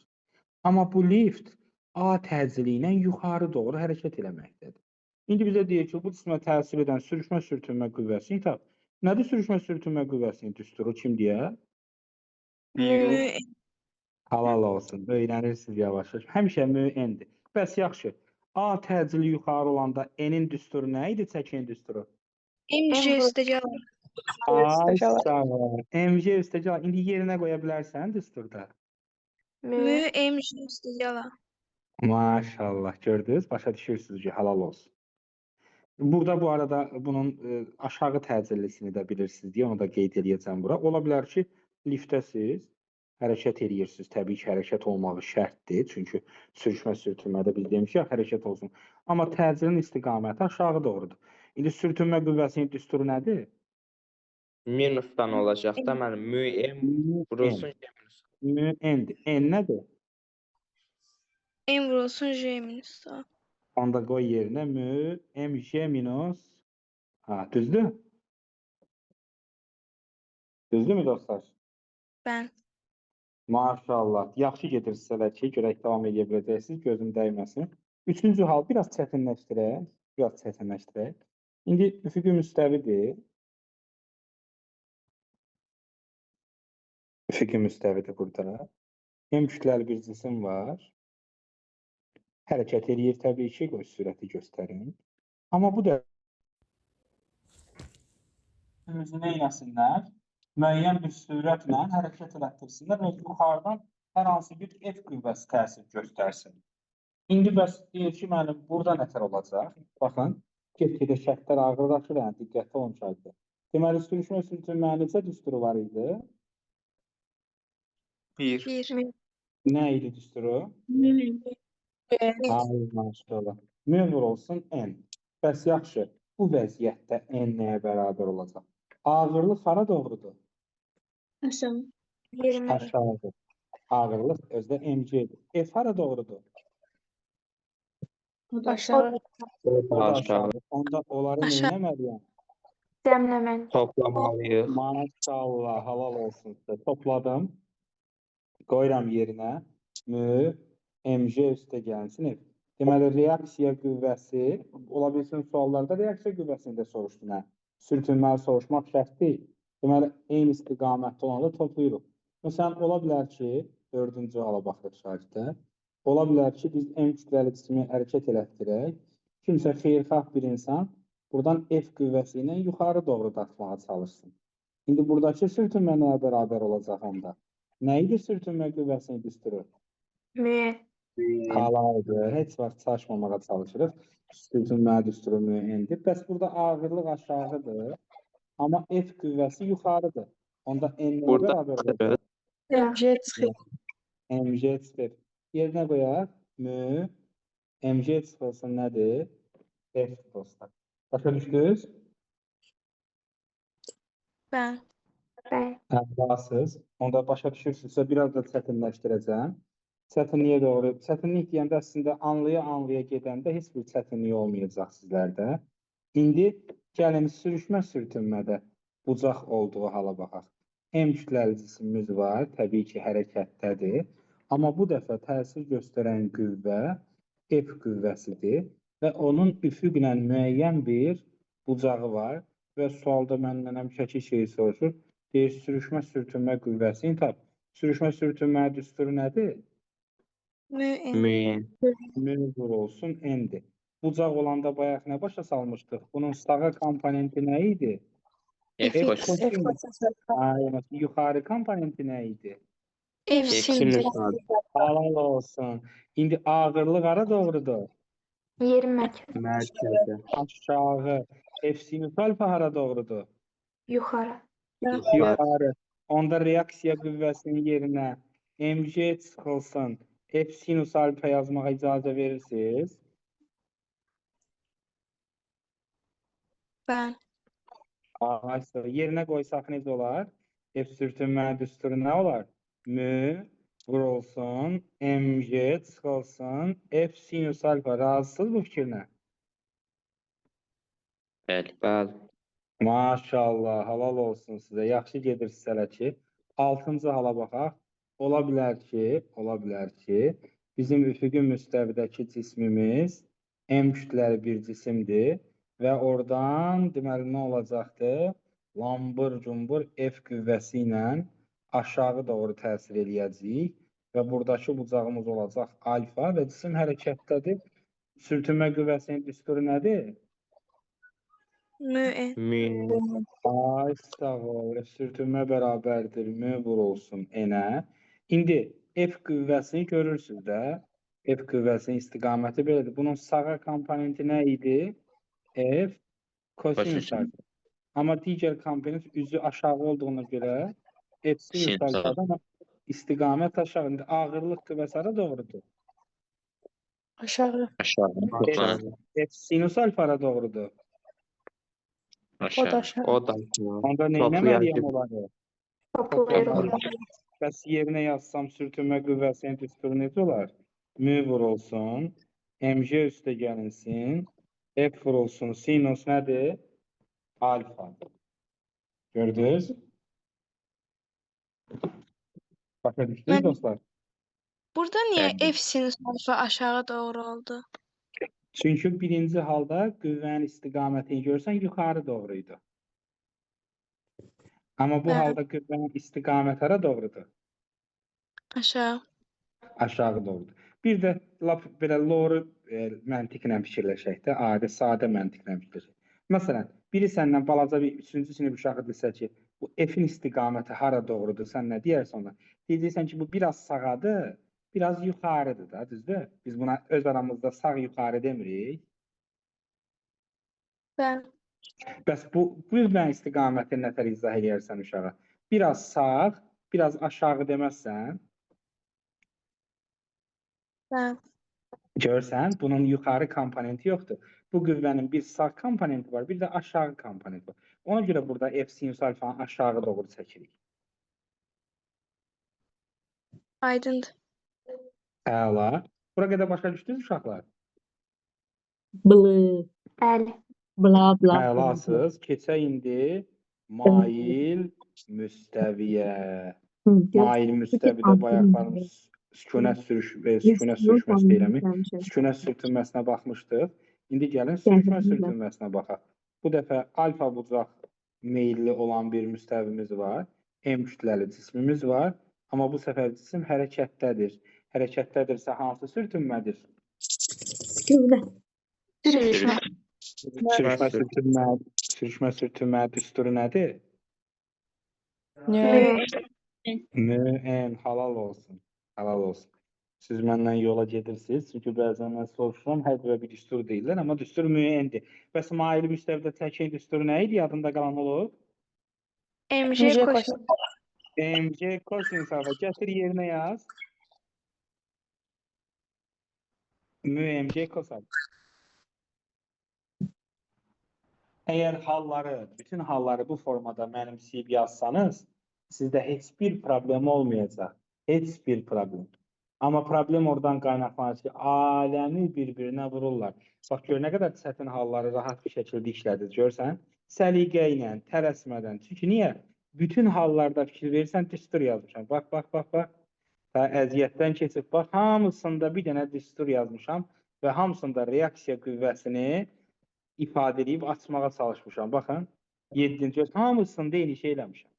Amma bu lift A təcili ilə yuxarı doğru hərəkət eləməkdədir. İndi bizə deyir ki, bu cisimə təsir edən sürüşmə sürtünmə qüvvəsini tap. Nədir sürüşmə sürtünmə qüvvəsinin düsturu? Kim deyə? Müəyyən. Halal olsun. Öyrənirsiniz yavaş-yavaş. Həmişə müəyyəndir. Bəs yaxşı. A təcili yuxarı olanda N-in düsturu nə idi? Çəkinin düsturu? MG üstəgəl. Ay, sağ ol. MG üstəgəl. İndi yerinə qoya bilərsən düsturda. MG üstəgəl. Maşallah, gördünüz? Başa düşürsünüz ki, halal olsun. Burada bu arada bunun aşağı təcillisini də bilirsiniz deyə onu da qeyd edəcəm bura. Ola bilər ki, liftəsiz hərəkət edirsiniz. Təbii ki, hərəkət olmağı şərtdir. Çünki sürüşmə sürtünmədə biz demişik, hərəkət olsun. Amma təcilin istiqaməti aşağı doğrudur. İndi sürtünmə qüvvəsinin düsturu nədir? Minusdan olacaq da mənim. Müəyyən vurulsun ki, minus. Müəyyəndir. N nədir? M vurulsun J minusda. Onda qoy yerinə MG minus. Düzdür? Düzdürmü dostlar? Bəli. Maşallah. Yaxşı gedirsiniz hələ ki, görək davam edə biləcəksiniz, gözüm dəyməsin. Üçüncü hal biraz çətinləşdirək. Biraz çətinləşdirək. İndi üfüqi müstəvidir. Üfüqi müstəvidir burada. M kütləli bir cisim var. Hərəkət edir təbii ki, qoy sürəti göstərin. Amma bu da nə eləsinlər? Müəyyən bir sürətlə hərəkət elətdirsinlər və yuxarıdan hər hansı bir F qüvvəsi təsir göstərsin. İndi bəs deyir ki, mənim burada nətər olacaq? Baxın, get-gedə şərtlər ağırlaşır, yəni diqqətli olun şərtdə. Deməli, sürüşmə sürtünmənin neçə düsturu var idi? 1. 1. Nə idi düsturu? Ay, maşallah. Mü vurulsun N. Bəs yaxşı, bu vəziyyətdə N nəyə bərabər olacaq? Ağırlıq hara doğrudur? Aşağı. 20. Aşağıdır. Ağırlıq özdə MG-dir. F hara doğrudur? Aşağı. O da Aşağı. aşağıdır. Onda onları Aşağı. neynəməliyəm? Dəmləmən. Toplamalıyıq. Maşallah, halal olsun sizə. Topladım. Qoyuram yerinə. MG üstə gəlsin F. Deməli, reaksiya qüvvəsi, ola bilsin suallarda reaksiya qüvvəsini də soruşdun, hə? Sürtünməli soruşmaq şərt deyil. Deməli, eyni istiqamətdə olanda toplayırıq. Məsələn, ola bilər ki, dördüncü hala baxırıq şagirdə. Ola bilər ki, biz M kütləli cismi hərəkət elətdirək. Kimsə xeyirxah bir insan buradan F qüvvəsi ilə yuxarı doğru dartmağa çalışsın. İndi buradakı sürtünmə nəyə bərabər olacaq onda? Nə idi sürtünmə qüvvəsini düsturu? Müəyyən. Halaydır. Heç vaxt çaşmamağa çalışırıq. Sürtünmə düsturu müəyyəndir. Bəs burada ağırlıq aşağıdır. Amma F qüvvəsi yuxarıdır. Onda N nəyə Burada bərabər olacaq? MG çıxır. MG çıxır. Yerinə qoyaq. Mü. MG çıxılsın nədir? F dostlar. Başa düşdünüz? Bəli. Bəli. Əlasız. Onda başa düşürsünüzsə biraz da çətinləşdirəcəm. Çətinliyə doğru. Çətinlik deyəndə əslində anlaya gedəndə heç bir çətinlik olmayacaq sizlərdə. İndi gəlin sürüşmə sürtünmədə bucaq olduğu hala baxaq. M kütləli cisimimiz var, təbii ki, hərəkətdədir. Amma bu dəfə təsir göstərən qüvvə F qüvvəsidir və onun üfüqlə müəyyən bir bucağı var və sualda məndən həmişəki şeyi soruşur. Deyir, sürüşmə sürtünmə qüvvəsini tap. Sürüşmə sürtünmə düsturu nədir? Müəyyən. Mövzur olsun N-dir. Bucaq olanda bayaq nə başa salmışdıq? Bunun sağa komponenti nə idi? F F kosinüs. Aynen. Yuxarı komponenti nə idi? F Sinüs sinüs. alfa. Halal olsun. İndi ağırlıq hara doğrudur? 20 Mərkəzdə. Aşağı. F sinüs alfa hara doğrudur? yuxarı. Yuxarı. Onda reaksiya qüvvəsinin yerinə mg çıxılsın. F sinüs alfa yazmağa icazə verirsiniz. Bəli. Ağaçdır. Yerinə qoysaq necə olar? F sürtünmə düsturu nə olar? Mü vurulsun, mg çıxılsın, F sinüs alfa. Razısınız bu fikirlə? Bəli. Bəli. Maşallah, halal olsun sizə. Yaxşı gedirsiniz hələ ki. 6-cı hala baxaq. Ola bilər ki, bizim üfüqün müstəvidəki cismimiz M kütləli bir cisimdir və oradan deməli nə olacaqdır? Lambır cumbur F qüvvəsi ilə aşağı doğru təsir eləyəcəyik və buradakı bucağımız olacaq alfa və cisim hərəkətdədir. Sürtünmə qüvvəsinin düsturu nədir? Müəyyən. Ay sağ ol. Sürtünmə bərabərdir. Mü vurulsun N-ə. İndi F qüvvəsini görürsünüz də. F qüvvəsinin istiqaməti belədir. Bunun sağa komponenti nə idi? F kosinüs alfa. Amma digər komponent üzü aşağı olduğuna görə F sinüs alfadan istiqamət aşağı. İndi ağırlıq qüvvəsi hara doğrudur? Aşağı. Aşağı. F sinüs alfa hara doğrudur? O da Aşağı. aşağı. O da. Onda nə etməliyəm onları? Toplayırıq. Bəs yerinə yazsam sürtünmə qüvvəsinin düsturu necə olar? Mü vurulsun, mg üstə gəlinsin, F vurulsun, sinus nədir? Alfa. Gördünüz? Başa düşdünüz dostlar? Burada niyə Bəli. F sinüs alfa aşağı doğru oldu? Çünki birinci halda qüvvənin istiqamətini görsən yuxarı doğru idi. Amma bu Bəli. halda qüvvənin istiqaməti hara doğrudur? Aşağı. Aşağı doğrudur. Bir də lap belə loru məntiqlə fikirləşək də, adi sadə məntiqlə fikirləşək. Məsələn, biri səndən balaca bir 3-cü sinif uşağı desə ki, bu F-in istiqaməti hara doğrudur, sən nə deyərsən ona? Deyəcəksən ki, bu biraz sağadır, biraz yuxarıdır da, düzdür? Biz buna öz aramızda sağ yuxarı demirik. Bəli. Bəs bu qüvvənin istiqamətini nətər izah edərsən uşağa? Biraz sağ, biraz aşağı deməzsən. Bəli. Görsən, bunun yuxarı komponenti yoxdur. Bu qüvvənin bir sağ komponenti var, bir də aşağı komponenti var. Ona görə burada F sinüs alfanı aşağı doğru çəkirik. Aydındır. Əla. Bura qədər başa düşdünüz uşaqlar? Blı, Bəli. bla bla. Əlasız. Keçək indi mail müstəviyə. Mail müstəvidə bayaqlarımız sükunət sürüşməsi deyiləmi? Sükunət sürtünməsinə baxmışdıq. İndi gəlin sürüşmə sürtünməsinə baxaq. Bu dəfə alfa bucaq meyilli olan bir müstəvimiz var. M kütləli cismimiz var. Amma bu səfər cisim hərəkətdədir. Hərəkətdədirsə hansı sürtünmədir? Sürüşmə. Sürüşmə sürtünmə düsturu nədir? Mü. Müəyyən halal olsun. Halal olsun. Siz məndən yola gedirsiniz. Çünki bəzən mən soruşuram, hər birə bir düstur deyirlər, amma düstur müəyyəndir. Bəs Maili Müstəvidə təkin düsturu nə idi? Yadında qalan olub? MJ MJ kosin. MC kosinus alfa. Gətir yerinə yaz. MC kos alfa. Əgər bütün halları bu formada mənimsəyib yazsanız, sizdə heç bir problem olmayacaq. Heç bir problem. Amma problem oradan qaynaqlanır ki, aləmi bir-birinə vururlar. Bax, gör, nə qədər çətin halları rahat bir şəkildə işlədir, görsən? Səliqə ilə, tələsmədən. Çünki niyə? Bütün hallarda fikir verirsən, düstur yazmışam. Bax. Və əziyyətdən keçib, bax, hamısında bir dənə düstur yazmışam və hamısında reaksiya qüvvəsini ifadə edib açmağa çalışmışam. Baxın, 7-ci hamısında eyni şey eləmişəm.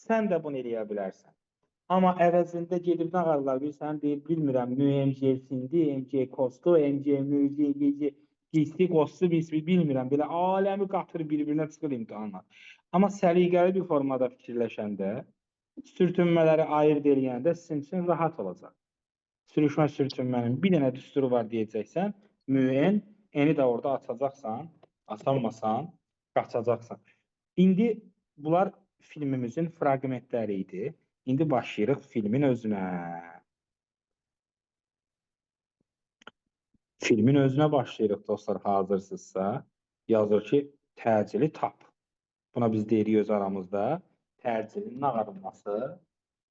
Sən də bunu eləyə bilərsən. Amma əvəzində gedib nə qararlar bilsən, deyir, bilmirəm, MC'sindi, MC kostu, MC müziği, gizli kostu, bilmirəm, belə aləmi qatır bir-birinə çıxır imtihanlar. Amma səliqəli bir formada fikirləşəndə, sürtünmələri ayırt eləyəndə sizin üçün rahat olacaq. Sürüşmə sürtünmənin bir dənə düsturu var deyəcəksən, müəyyən, eni də orada açacaqsan, açamasan, qaçacaqsan. İndi bunlar filmimizin fraqmentləri idi. İndi başlayırıq filmin özünə. Filmin özünə başlayırıq, dostlar, hazırsınızsa. Yazır ki, təcili tap. Buna biz deyirik öz aramızda. Təcilin ağarılması,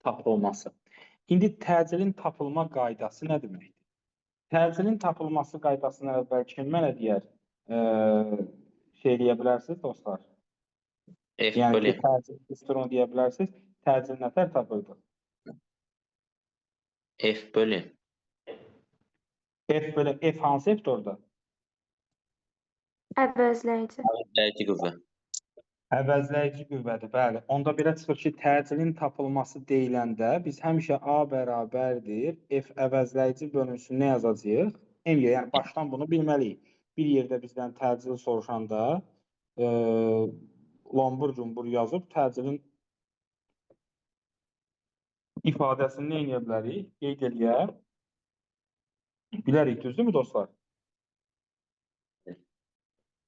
tapılması. İndi təcilin tapılma qaydası nə deməkdir? Təcilin tapılması qaydasına əvvəl kim mənə deyər, şey deyə bilərsiniz, dostlar? F Yəni bölü. ki, təcil düsturunu deyə bilərsiniz. Təcil nətər tapıldı? F bölü. F bölü F hansı F'dir orada? Əvəzləyici. Əvəzləyici qüvvə. Əvəzləyici qüvvədir, bəli. Onda belə çıxır ki, təcilin tapılması deyiləndə biz həmişə A bərabərdir. F əvəzləyici bölünsün nə yazacağıq? M, yəni başdan bunu bilməliyik. Bir yerdə bizdən təcili soruşanda lambur-cumbur yazıb təcilin ifadəsini nə edə bilərik? Qeyd eləyə bilərik, düzdürmü dostlar?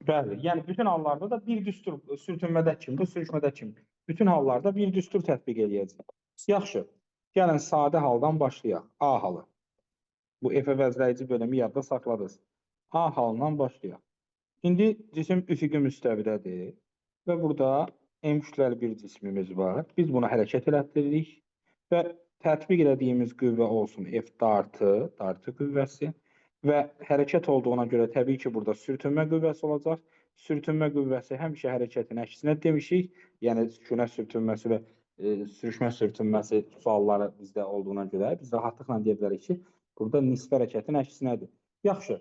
Bəli, yəni bütün hallarda da bir düstur, sürtünmədə kimdir, sürüşmədə kimdir? Bütün hallarda bir düstur tətbiq edəcək. Yaxşı, gəlin sadə haldan başlayaq. A halı. Bu F əvəzləyici bölümü yadda saxladınız. A halından başlayaq. İndi cisim üfüqi müstəvidədir və burada M kütləli bir cismimiz var. Biz bunu hərəkət elətdiririk və tətbiq elədiyimiz qüvvə olsun F dartı qüvvəsi. Və hərəkət olduğuna görə təbii ki, burada sürtünmə qüvvəsi olacaq. Sürtünmə qüvvəsi həmişə hərəkətin əksinə demişik. Yəni, sükünə sürtünməsi və sürüşmə sürtünməsi sualları bizdə olduğuna görə biz rahatlıqla deyə bilərik ki, burada nisbi hərəkətin əksinədir. Yaxşı,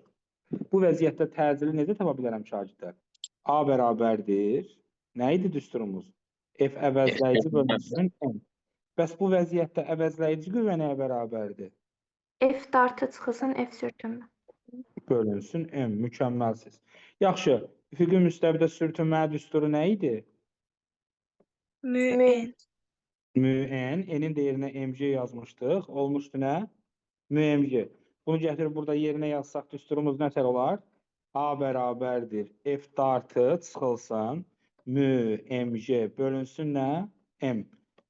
bu vəziyyətdə təcili necə tapa bilərəm şagirdlər? A bərabərdir. Nə idi düsturumuz? F əvəzləyici bölünsün M. Bəs bu vəziyyətdə əvəzləyici qüvvə nəyə bərabərdir? F dartı çıxılsın, F sürtünmə. Bölünsün M. Mükəmməlsiz. Yaxşı, üfüqi müstəvidə sürtünmə düsturu nə idi? Müəyyən. Müəyyən. N-in dəyərinə MG yazmışdıq. Olmuşdu nə? MG. Bunu gətirib burada yerinə yazsaq düsturumuz nətər olar? A bərabərdir. F dartı çıxılsın. MG bölünsün nə? M.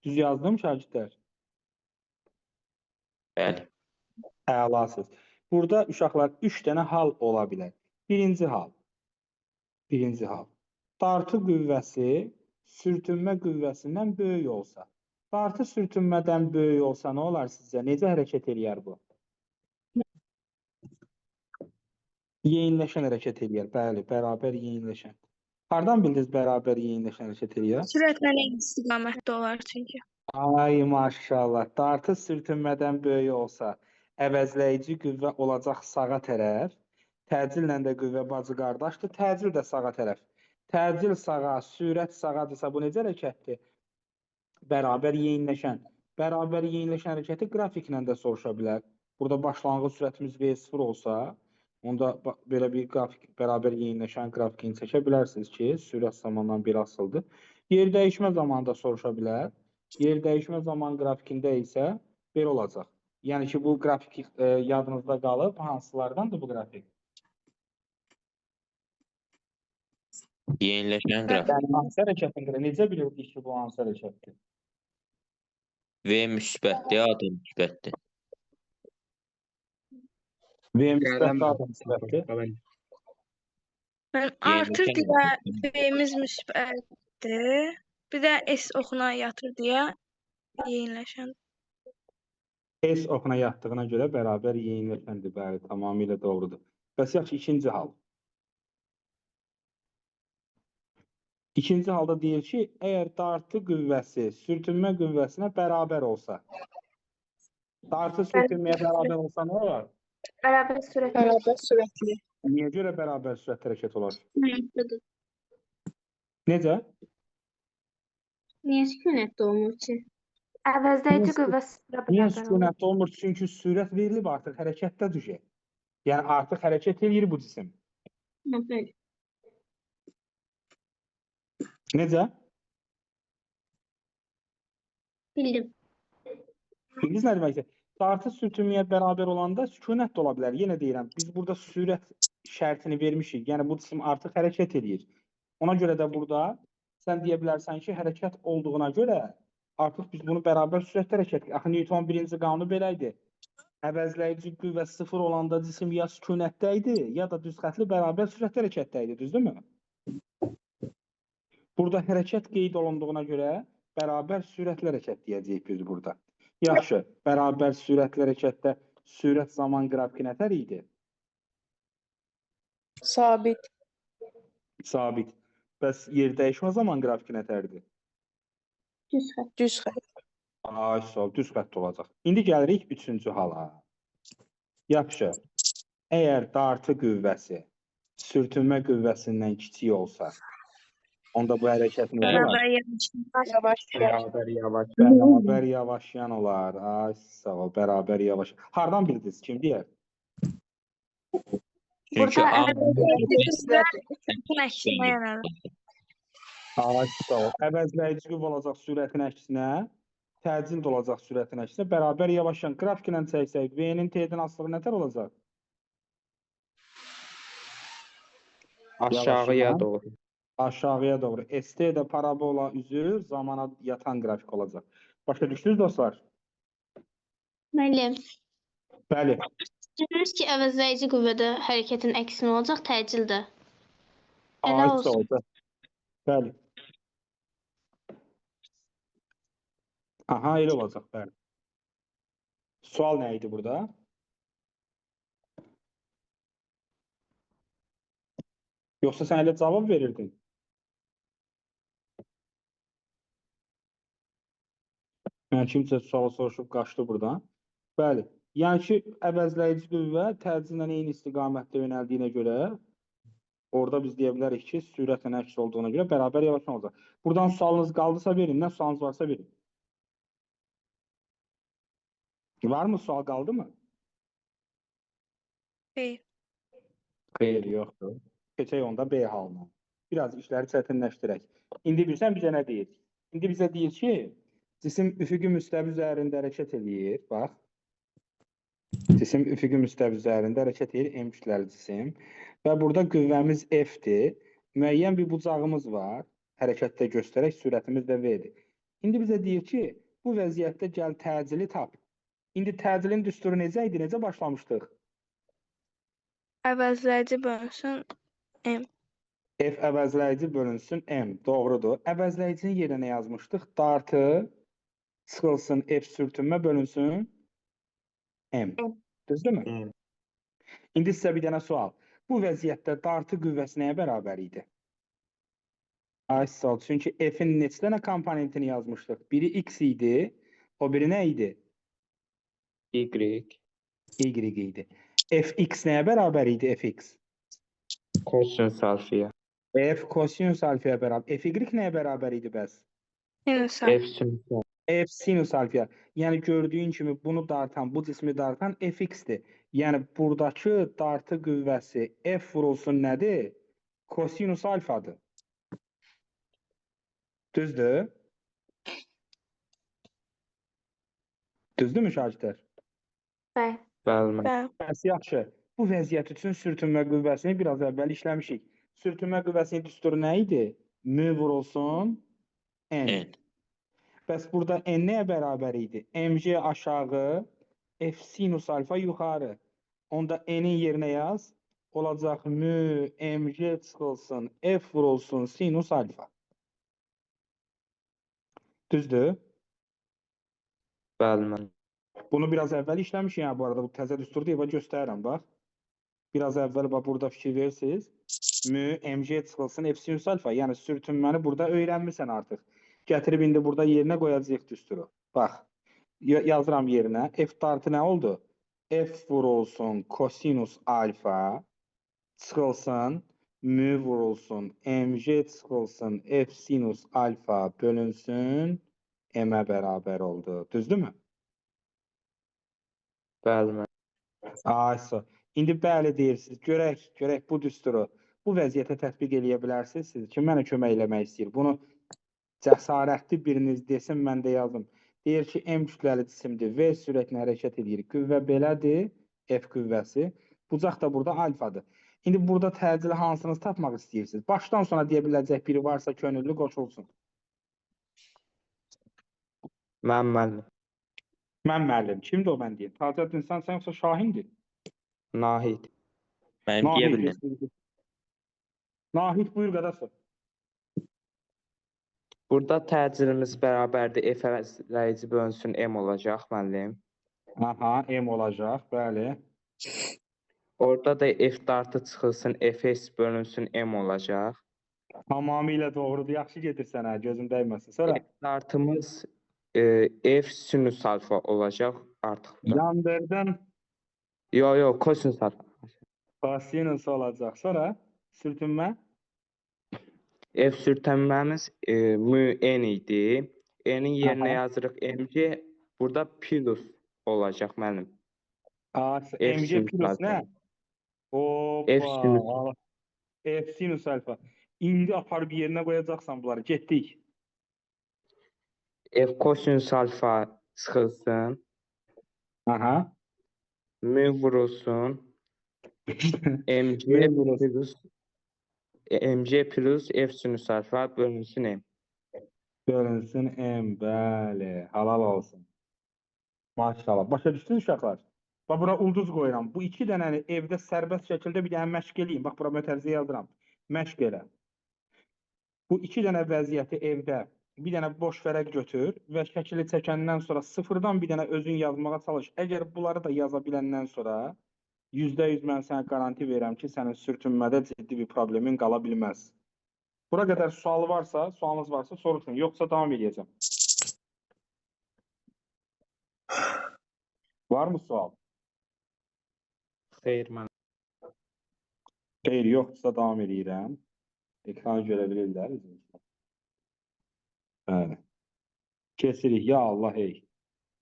Düz yazdım şagirdlər? Bəli. Əlasız. Burada uşaqlar 3 dənə hal ola bilər. Birinci hal. Dartı qüvvəsi sürtünmə qüvvəsindən böyük olsa. Dartı sürtünmədən böyük olsa nə olar sizcə? Necə hərəkət eləyər bu? Yeyinləşən hərəkət eləyər. Bəli, bərabər yeyinləşən. Hardan bildiniz bərabər yeyinləşən hərəkət eləyər? Sürətlə eyni istiqamətdə olar çünki. Ay maşallah. Dartı sürtünmədən böyük olsa, əvəzləyici qüvvə olacaq sağa tərəf. Təcillə də qüvvə bacı qardaşdır. Təcil də sağa tərəf. Təcil sağa, sürət sağadırsa bu necə hərəkətdir? Bərabər yeyinləşən. Bərabər yeyinləşən hərəkəti qrafiklə də soruşa bilər. Burada başlanğıc sürətimiz V0 olsa, onda belə bir qrafik, bərabər yeyinləşən qrafikini çəkə bilərsiniz ki, sürət zamandan bir asıldır. Yer dəyişmə zamanı da soruşa bilər. Yer dəyişmə zaman qrafikində isə belə olacaq. Yəni ki, bu qrafik yadınızda qalıb, hansılardandır bu qrafik? Yeniləşən qrafik. Yəni hansı hərəkətin qrafiki? Necə bilirdik ki, bu hansı hərəkətdir? V müsbətdir, A da müsbətdir. V müsbət adı müsbətdir. Mən artır deyə V-miz müsbətdir. Bir də S oxuna yatır deyə yeniləşən. S oxuna yatdığına görə bərabər yeniləşəndir. Bəli, tamamilə doğrudur. Bəs yaxşı, ikinci hal. İkinci halda deyir ki, əgər dartı qüvvəsi sürtünmə qüvvəsinə bərabər olsa, dartı sürtünməyə bərabər olsa nə olar? Bərabər sürət. Bərabər sürətli. Niyə görə bərabər sürət hərəkət olar? Sürətlidir. Necə? Niyə sükunətdə olmur ki? Əvəzləyici qüvvəsi Niyə bərabər olur. sükunətdə olmur? Çünki sürət verilib artıq hərəkətdə düşür. Yəni artıq hərəkət edir bu cisim. Bəli. Necə? Bildim. Bildiniz nə deməkdir? Dartı sürtünməyə bərabər olanda sükunət də ola bilər. Yenə deyirəm, biz burada sürət şərtini vermişik. Yəni bu cisim artıq hərəkət edir. Ona görə də burada sən deyə bilərsən ki, hərəkət olduğuna görə artıq biz bunu bərabər sürətdə hərəkət edirik. Axı Newton birinci qanunu belə idi. Əvəzləyici qüvvə 0 olanda cisim ya sükunətdə idi, ya da düz xətli bərabər sürətdə hərəkətdə idi, düzdürmü? Burada hərəkət qeyd olunduğuna görə bərabər sürətli hərəkət deyəcəyik biz burada. Yaxşı, bərabər sürətli hərəkətdə sürət zaman qrafiki nətər idi? Sabit. Sabit. Bəs yer dəyişmə zaman qrafiki nətərdir? Düz xətt. Düz xətt. Ay, sağ ol, düz xətt olacaq. İndi gəlirik üçüncü hala. Yaxşı, əgər dartı qüvvəsi sürtünmə qüvvəsindən kiçik olsa, onda bu hərəkət necə olar? Bərabər yavaş. Bərabər yavaşlayan olar. Ay, sağ ol, bərabər yavaş. Hardan bildiniz? Kim deyər? Çünki Burada A Sürətin əksinə yönəlir. Ay, sağ ol. Əvəzləyici qüvvə olacaq sürətin əksinə, təcil də olacaq sürətin əksinə. Bərabər yavaşlayan qrafik ilə çəksək, V-nin T-dən asılığı nətər olacaq? Aşağıya doğru. Aşağıya doğru. ST də parabola üzür, zamana yatan qrafik olacaq. Başa düşdünüz dostlar? Müəllim, Bəli. düşünürüz ki, əvəzləyici qüvvədə hərəkətin əksinə olacaq, təcil də. Elə Ay, olsun. sağ ol. Bəli. Aha, elə olacaq, bəli. Sual nə idi burada? Yoxsa sən elə cavab verirdin? Yəni kimsə sualı soruşub qaçdı buradan. Bəli. Yəni ki, əvəzləyici qüvvə təcillə eyni istiqamətdə yönəldiyinə görə orada biz deyə bilərik ki, sürətlə əks olduğuna görə bərabər yavaşlama olacaq. Buradan sualınız qaldısa verin, nə sualınız varsa verin. Var mı sual qaldı mı? Xeyr. Xeyr, yoxdur. Keçək onda B halına. Biraz işləri çətinləşdirək. İndi bilirsən bizə nə deyir? İndi bizə deyir ki, cisim üfüqi müstəvi üzərində hərəkət eləyir. Bax. Cisim üfüqi müstəvi üzərində hərəkət edir, M kütləli cisim. Və burada qüvvəmiz F-dir. Müəyyən bir bucağımız var. Hərəkətdə göstərək, sürətimiz də V-dir. İndi bizə deyir ki, bu vəziyyətdə gəl təcili tap. İndi təcilin düsturu necə idi? Necə başlamışdıq? Əvəzləyici bölünsün M. F əvəzləyici bölünsün M. Doğrudur. Əvəzləyicinin yerinə yazmışdıq. Dartı çıxılsın F sürtünmə bölünsün M. Düzdürmü? M. İndi sizə bir dənə sual. Bu vəziyyətdə dartı qüvvəsi nəyə bərabər idi? Ay sağ ol. Çünki F-in neçə dənə komponentini yazmışdıq? Biri X idi. O biri nə idi? Y. Y idi. Fx nəyə bərabər idi? Fx. Kosinus alfiyə. F kosinus alfaya bərabər. Fy nəyə bərabər idi bəs? Sinus. F sinus. F sinus alfaya. Yəni gördüyün kimi bunu dartan, bu cismi dartan Fx-dir. Yəni buradakı dartı qüvvəsi F vurulsun nədir? Kosinus alfadır. Düzdür? Düzdürmü şagirdlər? Bəli. Bəli, müəllim. Bəli. Bəs yaxşı. Bu vəziyyət üçün sürtünmə qüvvəsini biraz əvvəl işləmişik. Sürtünmə qüvvəsinin düsturu nə idi? M vurulsun N. N. Bəs burada N nəyə bərabər idi? Mc aşağı, F sinus alfa yuxarı. Onda N'in yerinə yaz. Olacaq M, Mc çıxılsın, F vurulsun sinus alfa. Düzdür? Bəli, müəllim. Bunu biraz əvvəl işləmişik yəni bu arada. Bu təzə düstur deyil, göstərirəm bax. Biraz əvvəl bax burada fikir versiniz. M, Mc çıxılsın, F sinus alfa. Yəni sürtünməni burada öyrənmisən artıq. Gətirib indi burada yerinə qoyacağıq düsturu. Bax. Yazıram yerinə. F dartı nə oldu? F vurulsun kosinus alfa çıxılsın, M vurulsun, Mc çıxılsın, F sinus alfa bölünsün, M-ə bərabər oldu. Düzdürmü? Bəli, müəllim. Aysa. İndi bəli deyirsiniz. Görək bu düsturu bu vəziyyətə tətbiq eləyə bilərsiniz. Siz kim mənə kömək eləmək istəyir? Bunu cəsarətli biriniz desin, mən də yazım. Deyir ki, M kütləli cisimdir, V sürətlə hərəkət edir. Qüvvə belədir, F qüvvəsi. Bucaq da burada alfadır. İndi burada təcili hansınızı tapmaq istəyirsiniz? Başdan sona deyə biləcək biri varsa könüllü qoşulsun. Mən müəllim. Mən müəllim. Kimdir o mən deyim? Tacəddin sən yoxsa Şahindir? Nahid. Mən deyə Nahid, bildim. Nahid buyur qardaşım. Burada təcilimiz bərabərdir. F əvəzləyici bölünsün M olacaq, müəllim. Aha, M olacaq, bəli. Orada da F dartı çıxılsın, Fs bölünsün M olacaq. Tamamilə doğrudur. Yaxşı gedirsən hə, gözüm dəyməsin. Sonra F dartımız F sinus alfa olacaq artıq. yandırdan Yo, kosinus alfa. kosinus olacaq. Sonra sürtünmə F sürtünməmiz mu N idi. N'in yerinə Aha. yazırıq Mc. Burada plus olacaq müəllim. MC sinus plus alfa. nə? F sinus. Hoppa. F sinus alfa. İndi aparıb yerinə qoyacaqsan bunları. Getdik. F kosinus alfa çıxılsın. Aha. Mu vurulsun. Mc Mu vurulsun. plus Mc plus F sinus alfa bölünsün M. Görünsün M. Bəli. Halal olsun. Maşallah. Başa düşdünüz uşaqlar? Bax, bura ulduz qoyuram. Bu iki dənəni evdə sərbəst şəkildə bir dənə məşq eləyin. Bax, bura mötərizə yazdıram. Məşq elə. Bu iki dənə vəziyyəti evdə bir dənə boş vərəq götür və şəkili çəkəndən sonra sıfırdan bir dənə özün yazmağa çalış. Əgər bunları da yaza biləndən sonra %100 mən sənə garanti verirəm ki, sənin sürtünmədə ciddi bir problemin qala bilməz. Bura qədər sualınız varsa soruşun. Yoxsa davam edəcəm. Var mı sual? Xeyr müəllim. Xeyr, yoxsa davam edirəm. Ekranı görə bilirlər. Bəli. Kesirik. Ya Allah hey.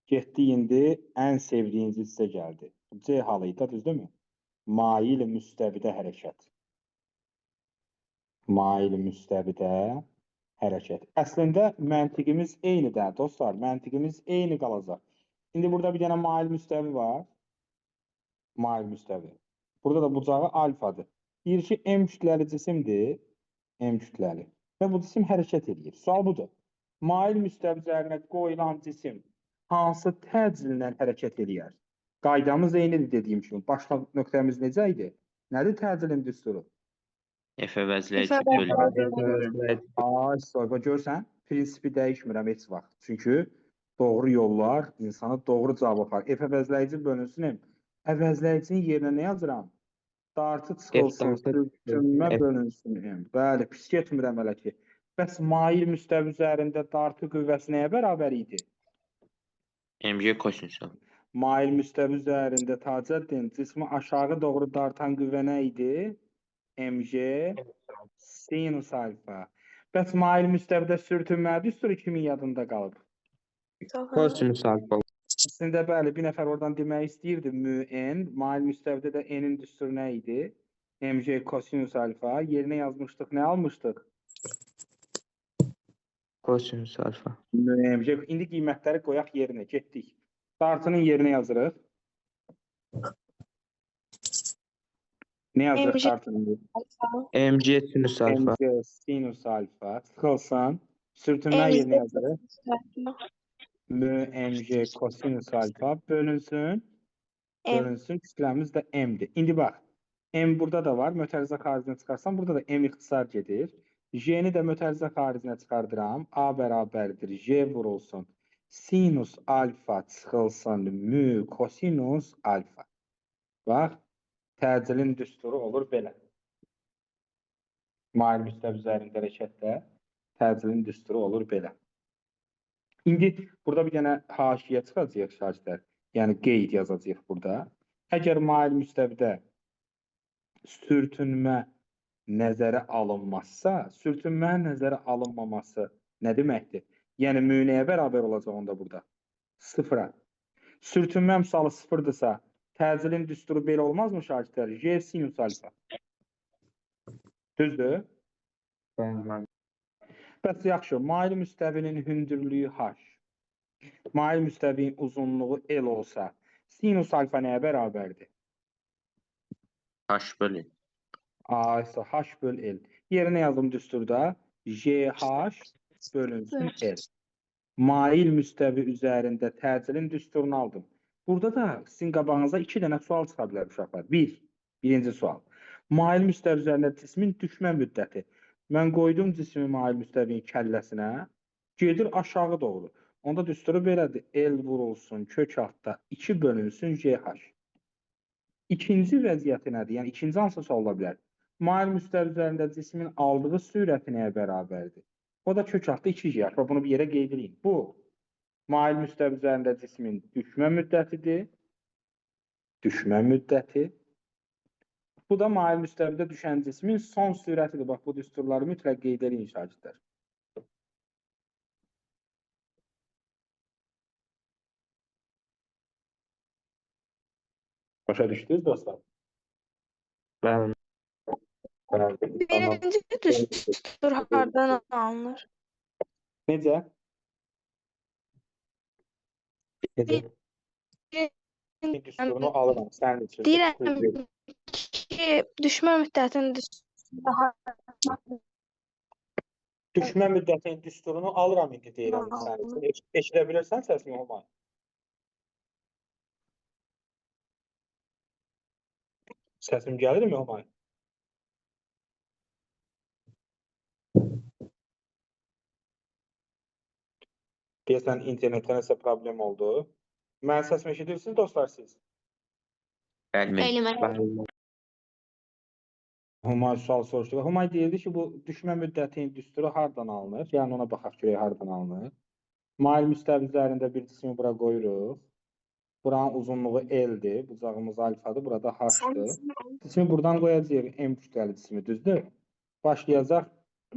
Getdi indi ən sevdiyiniz hissə gəldi. C halıydı, düzdürmü? Mail müstəvidə hərəkət. Mail müstəvidə hərəkət. Əslində məntiqimiz eynidir dostlar. Məntiqimiz eyni qalacaq. İndi burada bir dənə mail müstəvi var. Mail müstəvi. Burada da bucağı alfadır. Deyir ki, M kütləli cisimdir. M kütləli. Və bu cisim hərəkət edir. Sual budur. Mail müstəvi üzərinə qoyulan cisim hansı təcillə hərəkət edir? Qaydamız eynidir dediyim kimi. Başqa nöqtəmiz necə idi? Nədir təcilin düsturu? F əvəzləyici F bölünsün. Ay, soyba görsən, prinsipi dəyişmirəm heç vaxt. Çünki doğru yollar insanı doğru cavab aparır. F əvəzləyici bölünsün M. Əvəzləyicinin yerinə nə yazıram? Dartı çıxılsın, sürtünmə bölünsün M. Bəli, pis getmirəm hələ ki. Bəs mail müstəvi üzərində dartı qüvvəsi nəyə bərabər idi? Mc kosinus alfa. Mail müstəvi üzərində Tacəddin cismi aşağı doğru dartan qüvvə nə idi? Mc sinus alfa. Bəs mail müstəvidə sürtünmə düsturu kimin yadında qalıb? Kosinus alfa. Əslində bəli, bir nəfər oradan demək istəyirdi mu-n, mail müstəvidə də n-in düsturu nə idi? Mc kosinus alfa. Yerinə yazmışdıq, nə almışdıq? Kosinus alfa. Mc. İndi qiymətləri qoyaq yerinə, getdik. Dartının yerinə yazırıq. Ne yazacaq MC kartında? MC sinüs alfa. MC sinüs alfa. Sıxılsın. Sürtünmə MC yerinə yazırıq. MC kosinüs alfa bölünsün. Bölünsün. Kütləmiz də m'dir. İndi bax. M burada da var. Mötərizə xaricinə çıxarsam burada da M ixtisar gedir. J-ni də mötərizə xaricinə çıxardıram. A bərabərdir. J vurulsun. Sinus alfa çıxılsın. Mü kosinus alfa. Bax. Təcilin düsturu olur belə. Mail müstəv üzərində hərəkətdə təcilin düsturu olur belə. İndi burada bir dənə haşiyə çıxacaq şagirdlər. Yəni qeyd yazacağıq burada. Əgər mail müstəvidə sürtünmə nəzərə alınmazsa, sürtünmənin nəzərə alınmaması nə deməkdir? Yəni müynəyə bərabər olacaq onda burada. Sıfıra. Sürtünmə misalı sıfırdırsa, təcilin düsturu belə olmazmı şagirdlər? J sinus alfa. Düzdür? Bəli. Bəs yaxşı, mail müstəvinin hündürlüyü h. Mail müstəvinin uzunluğu L olsa, sinus alfa nəyə bərabərdir? H bölü. A isə h böl L. Yerinə yazdım düsturda. JH bölünsün L. Mail müstəvi üzərində təcilin düsturunu aldım. Burada da sizin qabağınıza 2 dənə sual çıxa bilər uşaqlar. Birinci sual. Mail müstəvi üzərində cismin düşmə müddəti. Mən qoydum cismi mail müstəvinin kəlləsinə. Gedir aşağı doğru. Onda düsturu belədir. L vurulsun kök altda 2 bölünsün JH. İkinci vəziyyəti nədir? Yəni ikinci hansı sual ola bilər? Mail müstəvi üzərində cismin aldığı sürəti nəyə bərabərdir? O da kök altda 2JH. Bunu bir yerə qeyd edin. Bu mail müstəvi üzərində cismin düşmə müddətidir. Düşmə müddəti. Bu da mail müstəvidə düşən cismin son sürətidir. Bax, bu düsturları mütləq qeyd edin şagirdlər. Başa düşdünüz dostlar? Bəli. Birinci düstur hardan alınır? Necə? Necə? Düsturunu alıram sənin üçün. Deyirəm ki, düşmə müddətinin düsturu Düşmə müddətinin düsturunu alıram indi deyirəm sənin üçün. Eşidə bilirsən səsimi olmayın? Səsim gəlirmi olmayın? Deyəsən internetdə nəsə problem oldu. Mən səsimi eşidirsiniz dostlar siz? Bəli. Bəli. Humay sual soruşdu. Humay deyirdi ki, bu düşmə müddətinin düsturu hardan alınır? Yəni ona baxaq görək hardan alınır. Mail müstəvi üzərində bir cismi bura qoyuruq. Buranın uzunluğu L-dir. Bucağımız alfadır. Burada H-dır. Cismi buradan qoyacağıq. M kütləli cismi, düzdür? Başlayacaq.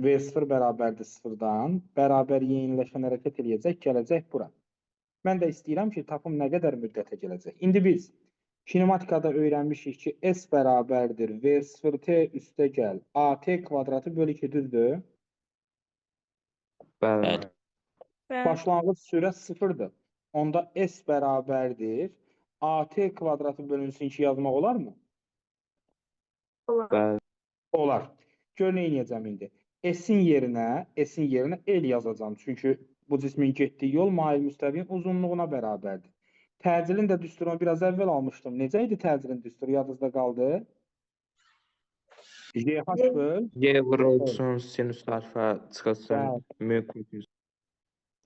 V0 bərabərdir 0-dan. Bərabər yeniləşən hərəkət eləyəcək. Gələcək bura. Mən də istəyirəm ki, tapım nə qədər müddətə gələcək. İndi biz kinematikada öyrənmişik ki, S bərabərdir V0T üstə gəl. AT kvadratı bölü 2 düzdür? Bəli. Başlanğıc sürət 0-dır. Onda S bərabərdir. AT kvadratı bölünsün 2 yazmaq olarmı? Bəli. Olar. Gör nə edəcəm indi. S-in yerinə L yazacağam. Çünki bu cismin getdiyi yol mail müstəvinin uzunluğuna bərabərdir. Təcilin də düsturunu biraz əvvəl almışdım. Necə idi təcilin düsturu? Yadınızda qaldı? JH böl. Y vurulsun sinüs alfa çıxılsın mü kosinüs.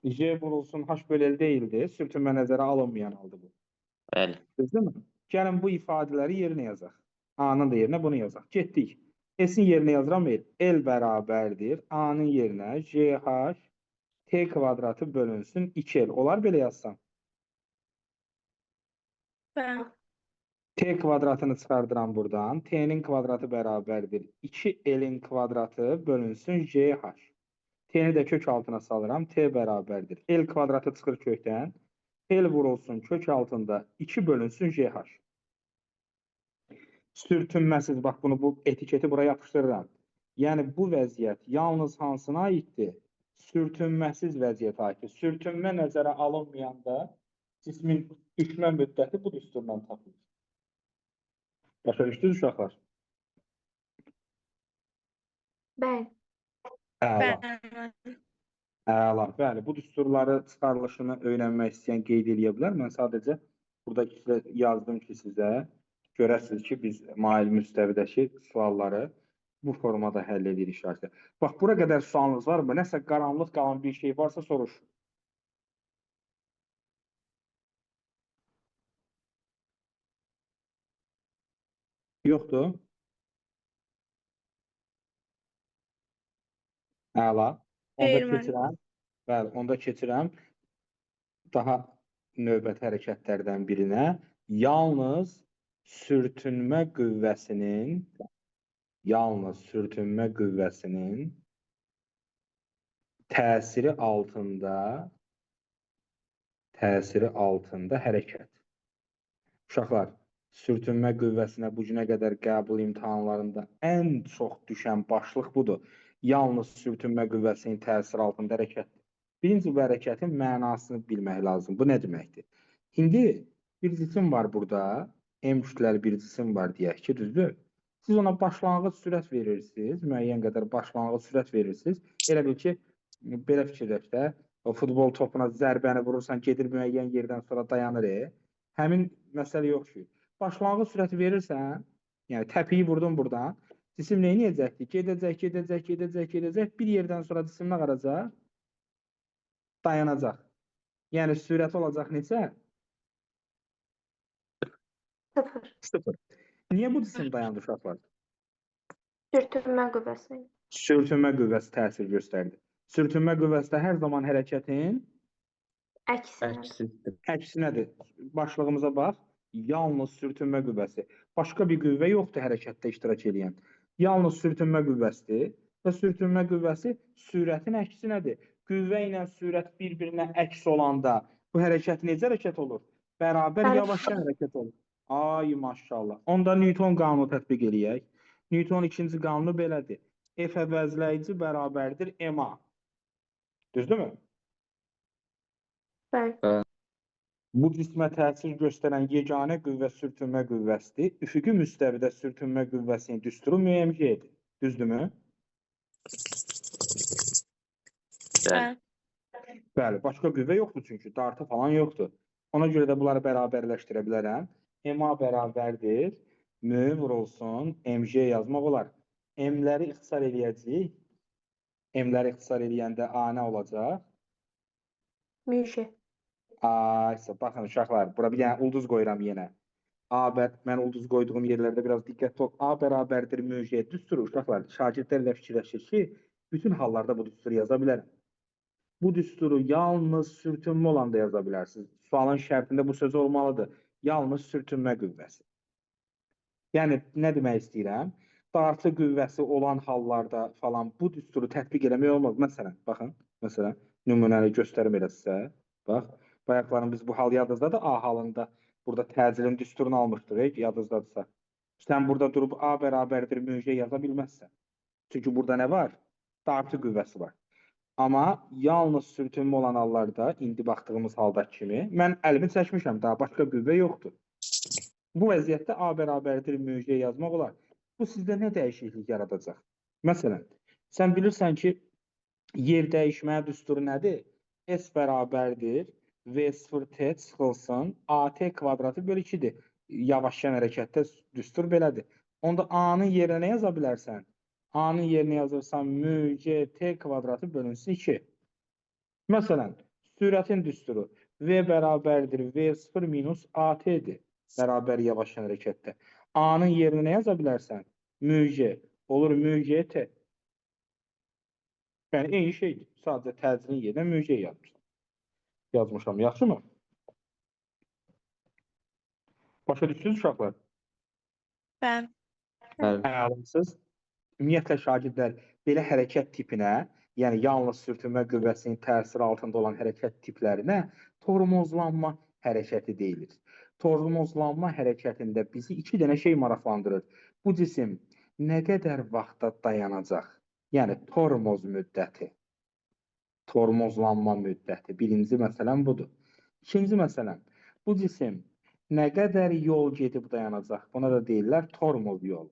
J vurulsun H böl L deyildi. Sürtünmə nəzərə alınmayan halda bu. Bəli. Düzdürmü? Gəlin bu ifadələri yerinə yazaq. A-nın da yerinə bunu yazaq. Getdik. S-in yerinə yazıram L. L bərabərdir. A-nın yerinə JH T kvadratı bölünsün 2L. Olar belə yazsam? Bəli. T kvadratını çıxardıram buradan. T'nin kvadratı bərabərdir. 2L'in kvadratı bölünsün JH. T'ni də kök altına salıram. T bərabərdir. L kvadratı çıxır kökdən. L vurulsun kök altında 2 bölünsün JH. Sürtünməsiz, bax bunu bu etiketi buraya yapışdırıram. Yəni bu vəziyyət yalnız hansına aiddir? Sürtünməsiz vəziyyətə aiddir. Sürtünmə nəzərə alınmayanda cismin düşmə müddəti bu düsturdan tapılır. Başa düşdünüz uşaqlar? Bəli. Əla. Bəli. Əla. Bəli, bu düsturları çıxarılışını öyrənmək istəyən qeyd edə bilər. Mən sadəcə burada yazdım ki, sizə görəsiniz ki, biz mail müstəvidəki sualları bu formada həll edirik şahsen. Bax, bura qədər sualınız var mı? Nəsə qaranlıq qalan bir şey varsa soruş. Yoxdur. Əla. Onda Xeyr, müəllim. keçirəm. Bəli, onda keçirəm daha növbəti hərəkətlərdən birinə. Yalnız sürtünmə qüvvəsinin təsiri altında hərəkət. Uşaqlar, sürtünmə qüvvəsinə bu günə qədər qəbul imtahanlarında ən çox düşən başlıq budur. Yalnız sürtünmə qüvvəsinin təsiri altında hərəkət. Birinci bu hərəkətin mənasını bilmək lazım. Bu nə deməkdir? İndi bir cisim var burada. M kütləli bir cisim var deyək ki, düzdür? Siz ona başlanğıc sürət verirsiniz. Müəyyən qədər başlanğıc sürət verirsiniz. Elə bil ki, belə fikirləş də, o futbol topuna zərbəni vurursan, gedir müəyyən yerdən sonra dayanır. Həmin məsələ yox ki. Başlanğıc sürəti verirsən, yəni təpiyi vurdun buradan, cisim nə edəcəkdir? Gedəcək. Bir yerdən sonra cisim nə qaracaq? Dayanacaq. Yəni sürəti olacaq neçə? 0. 0. Niyə bu cisim dayandı uşaqlar? Sürtünmə qüvvəsi. Sürtünmə qüvvəsi təsir göstərdi. Sürtünmə qüvvəsi də hər zaman hərəkətin Əksinə. əksinədir. Başlığımıza bax. Yalnız sürtünmə qüvvəsi. Başqa bir qüvvə yoxdur hərəkətdə iştirak edən. Yalnız sürtünmə qüvvəsidir və sürtünmə qüvvəsi sürətin əksinədir. Qüvvə ilə sürət bir-birinə əks olanda bu hərəkət necə hərəkət olur? Bərabər yavaşdan hərəkət olur. Ay maşallah. Onda Newton qanunu tətbiq eləyək. Newton ikinci qanunu belədir. F əvəzləyici bərabərdir ma. Düzdürmü? Bəli. Bu cismə təsir göstərən yeganə qüvvə sürtünmə qüvvəsidir. Üfüqi müstəvidə sürtünmə qüvvəsinin düsturu müəyyən. Düzdürmü? Bəli. Bəli, başqa qüvvə yoxdur çünki, dartı falan yoxdur. Ona görə də bunları bərabərləşdirə bilərəm. Ma bərabərdir, mü vurulsun, mj yazmaq olar. M-ləri ixtisar eləyəcəyik. M-ləri ixtisar eləyəndə A nə olacaq? Müjə. Aysa, baxın uşaqlar, bura bir dənə ulduz qoyuram yenə. Mən ulduz qoyduğum yerlərdə biraz diqqətli ol. A bərabərdir mj düsturu uşaqlar. Şagirdlərlə fikirləşir ki, bütün hallarda bu düsturu yaza bilərəm. Bu düsturu yalnız sürtünmə olanda yaza bilərsiniz. Sualın şərtində bu söz olmalıdır. Yalnız sürtünmə qüvvəsi. Yəni, nə demək istəyirəm? Dartı qüvvəsi olan hallarda falan bu düsturu tətbiq eləmək olmaz. Məsələn, baxın, nümunəni göstərim elə sizə. Bax, bayaqların biz bu hal yadınızdadır. A halında burada təcilin düsturunu almışdıq, yadınızdadırsa. Sən burada durub A bərabərdir mövcə yaza bilməzsən. Çünki burada nə var? Dartı qüvvəsi var. Amma yalnız sürtünmə olan hallarda, indi baxdığımız halda kimi, mən əlimi çəkmişəm, daha başqa qüvvə yoxdur. Bu vəziyyətdə A bərabərdir mövcə yazmaq olar. Bu sizdə nə dəyişiklik yaradacaq? Məsələn, sən bilirsən ki, yer dəyişməyə düsturu nədir? S bərabərdir V0T çıxılsın AT kvadratı bölü 2-dir. Yavaşlayan hərəkətdə düstur belədir. Onda A-nın yerinə nə yaza bilərsən? A-nın yerinə yazırsan mövcə kvadratı bölünsün 2. Məsələn, sürətin düsturu V bərabərdir V0 minus AT-dir. Bərabər yavaşlayan hərəkətdə. A-nın yerinə nə yaza bilərsən? Mövcə. Olur mövcə T. Yəni, eyni şeydir. Sadəcə təcilin yerinə mövcə yazmışam. Yaxşı mı? Başa düşdünüz uşaqlar? Bəli. Əlamsız. Ümumiyyətlə, şagirdlər belə hərəkət tipinə, yəni yalnız sürtünmə qüvvəsinin təsiri altında olan hərəkət tiplərinə tormozlanma hərəkəti deyilir. Tormozlanma hərəkətində bizi iki dənə şey maraqlandırır. Bu cisim nə qədər vaxtda dayanacaq? Yəni, tormoz müddəti. Tormozlanma müddəti. Birinci məsələn budur. İkinci məsələn, bu cisim nə qədər yol gedib dayanacaq? Buna da deyirlər tormoz yol.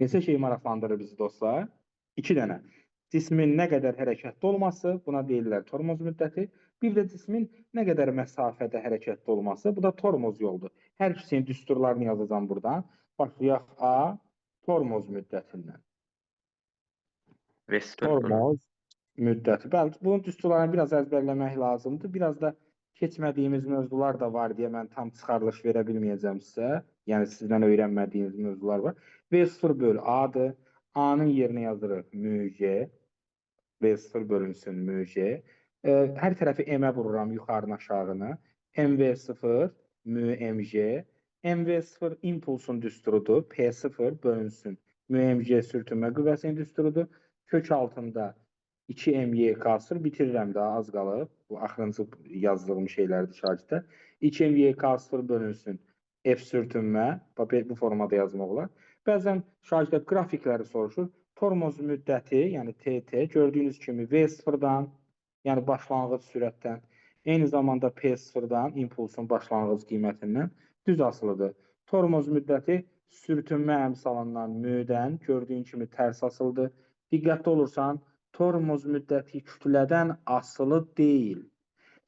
Neçə şey maraqlandırır bizi dostlar? 2 dənə. Cismin nə qədər hərəkətdə olması, buna deyirlər tormoz müddəti. Bir də cismin nə qədər məsafədə hərəkətdə olması, bu da tormoz yoldur. Hər ikisinin düsturlarını yazacağam buradan. Başlayaq A, tormoz müddətindən. Tormoz müddəti. Bəli, bunun düsturlarını biraz əzbərləmək lazımdır. Biraz da keçmədiyimiz mövzular da var deyə mən tam çıxarılış verə bilməyəcəm sizə. Yəni sizdən öyrənmədiyiniz mövzular var. V0 bölü A-dır. A-nın yerinə yazırıq müj. V0 bölünsün müj. Hər tərəfi M-ə vururam yuxarını aşağını. MV0 mümj. MV0 impulsun düsturudur. P0 bölünsün mümj sürtünmə qüvvəsinin düsturudur. Kök altında 2MYK0 bitirirəm daha az qalıb. Bu axırıncı yazdığım şeylərdir şagirddə. 2MYK0 bölünsün F sürtünmə. Bu formada yazmaq olar. Bəzən şagirdlər qrafikləri soruşur. Tormoz müddəti, yəni TT, gördüyünüz kimi V0-dan, yəni başlanğıc sürətdən, eyni zamanda P0-dan, impulsun başlanğıc qiymətindən düz asılıdır. Tormoz müddəti sürtünmə əmsalından müdən, gördüyün kimi tərs asılıdır. Diqqətli olursan, tormoz müddəti kütlədən asılı deyil.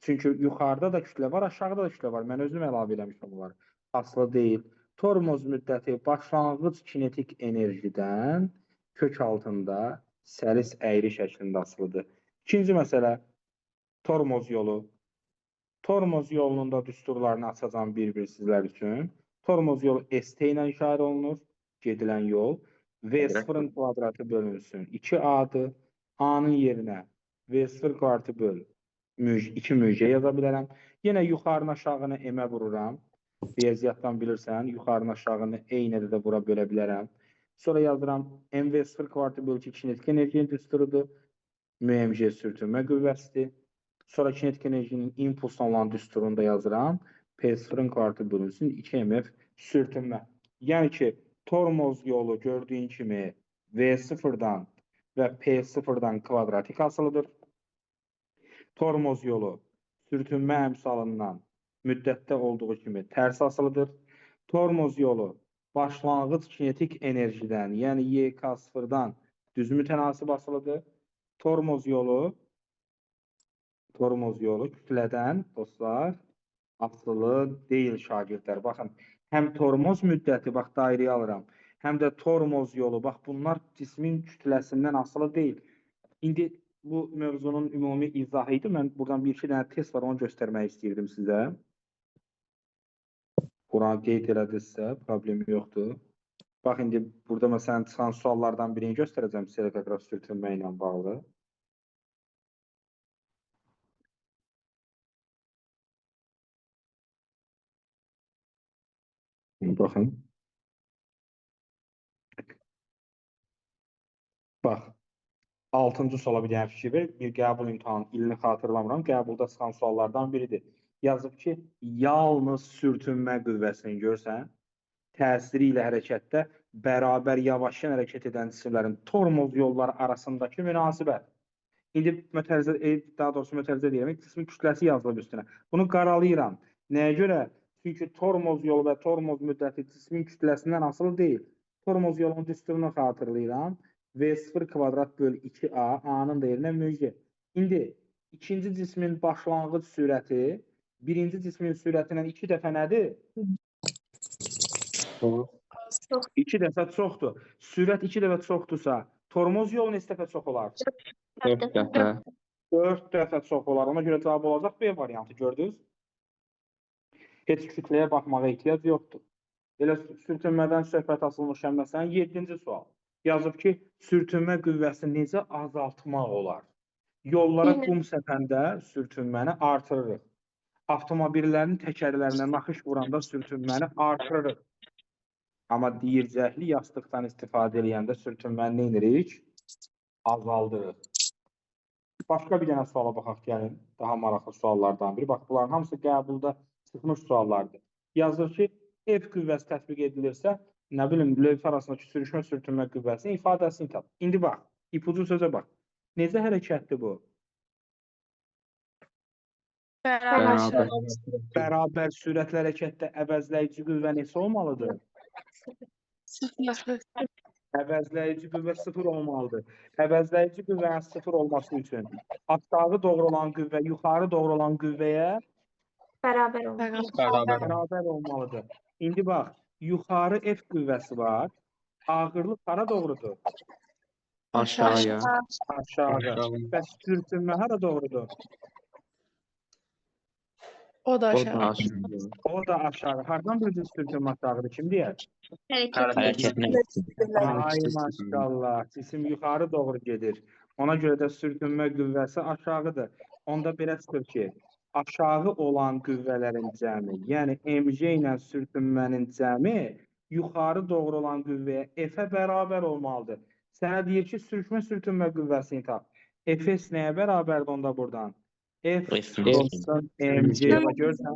Çünki yuxarıda da kütlə var, aşağıda da kütlə var. Mən özüm əlavə eləmişəm bunları. Asılı deyil. Tormoz müddəti başlanğıc kinetik enerjidən kök altında səlis əyri şəklində asılıdır. İkinci məsələ, tormoz yolu. Tormoz yolunun da düsturlarını açacağım bir-bir sizlər üçün. Tormoz yolu ST ilə işarə olunur, gedilən yol. V0-ın kvadratı bölünsün 2A-dır. A-nın yerinə V0 kvadratı böl 2 müj yaza bilərəm. Yenə yuxarını aşağını M-ə vururam. Riyaziyyatdan bilirsən, yuxarını aşağını eynədə də vura bölə bilərəm. Sonra yazıram MV0 kvadratı bölü 2 kinetik enerjinin düsturudur. mümj sürtünmə qüvvəsidir. Sonra kinetik enerjinin impulsla olan düsturunu da yazıram. P0-ın kvadratı bölünsün 2MF sürtünmə. Yəni ki, tormoz yolu gördüyün kimi V0-dan və P0-dan kvadratik asılıdır. Tormoz yolu sürtünmə əmsalından müddətdə olduğu kimi tərs asılıdır. Tormoz yolu başlanğıc kinetik enerjidən, yəni YK0-dan düz mütənasib asılıdır. Tormoz yolu kütlədən dostlar asılı deyil şagirdlər. Baxın, həm tormoz müddəti, bax dairəyə alıram, həm də tormoz yolu, bax bunlar cismin kütləsindən asılı deyil. İndi bu mövzunun ümumi izahı idi. Mən buradan bir-iki dənə test var, onu göstərmək istəyirdim sizə. Buranı qeyd elədinizsə, problemi yoxdur. Bax, indi burada məsələn çıxan suallardan birini göstərəcəm sizə elektrik sürtünmə ilə bağlı. Baxın. Bax, 6-cı suala bir dənə fikir ver. Bir qəbul imtahanı ilini xatırlamıram. Qəbulda çıxan suallardan biridir. Yazıb ki, yalnız sürtünmə qüvvəsini görsən, təsiri ilə hərəkətdə bərabər yavaşlayan hərəkət edən cisimlərin tormoz yolları arasındakı münasibət. İndi daha doğrusu mötərizə deyirəm, cismin kütləsi yazılıb üstünə. Bunu qaralayıram. Nəyə görə? Çünki tormoz yolu və tormoz müddəti cismin kütləsindən asılı deyil. Tormoz yolunun düsturunu xatırlayıram. V0 kvadrat bölü 2A, A-nın da yerinə müj. İndi ikinci cismin başlanğıc sürəti birinci cismin sürətindən 2 dəfə nədir? 2 dəfə çoxdur. Sürət 2 dəfə çoxdursa, tormoz yolu neçə dəfə çox olar? 4 dəfə. 4 dəfə çox olar. Ona görə cavab olacaq B variantı, gördünüz? Heç kütləyə baxmağa ehtiyac yoxdur. Elə sürtünmədən söhbət açılmışkən, məsələn, 7-ci sual. Yazıb ki, sürtünmə qüvvəsini necə azaltmaq olar? Yollara qum səpəndə sürtünməni artırırıq. Avtomobillərin təkərlərinə naxış vuranda sürtünməni artırırıq. Amma deyircəkli yastıqdan istifadə edəndə sürtünməni nə edirik? Azaldırıq. Başqa bir dənə suala baxaq gəlin. Daha maraqlı suallardan biri. Bax, bunların hamısı qəbulda çıxmış suallardır. Yazır ki, F qüvvəsi tətbiq edilirsə, nə bilim, lövhə arasındakı sürüşmə sürtünmə qüvvəsinin ifadəsini tap. İndi bax, ipucu sözə bax. Necə hərəkətdir bu? Bərabər. Bərabər sürətli hərəkətdə əvəzləyici qüvvə neçə olmalıdır? Sıfır. Əvəzləyici qüvvə 0 olmalıdır. Əvəzləyici qüvvənin 0 olması üçün aşağı doğru olan qüvvə yuxarı doğru olan qüvvəyə Bərabər olmalı. bərabər olmalıdır. İndi bax, yuxarı F qüvvəsi var. Ağırlıq hara doğrudur? Aşağıya. Aşağı. Bəs sürtünmə hara doğrudur? O da O da aşağı. aşağı. O da aşağı. Hardan biləcək sürtünmə aşağıdır? Kim deyər? Hərəkətin Ay maşallah, cisim yuxarı doğru gedir. Ona görə də sürtünmə qüvvəsi aşağıdır. Onda belə çıxır ki, aşağı olan qüvvələrin cəmi, yəni mg ilə sürtünmənin cəmi yuxarı doğru olan qüvvəyə F-ə bərabər olmalıdır. Sənə deyir ki, sürtünmə qüvvəsini tap. Fs nəyə bərabərdir onda buradan? F F mg. Görsən,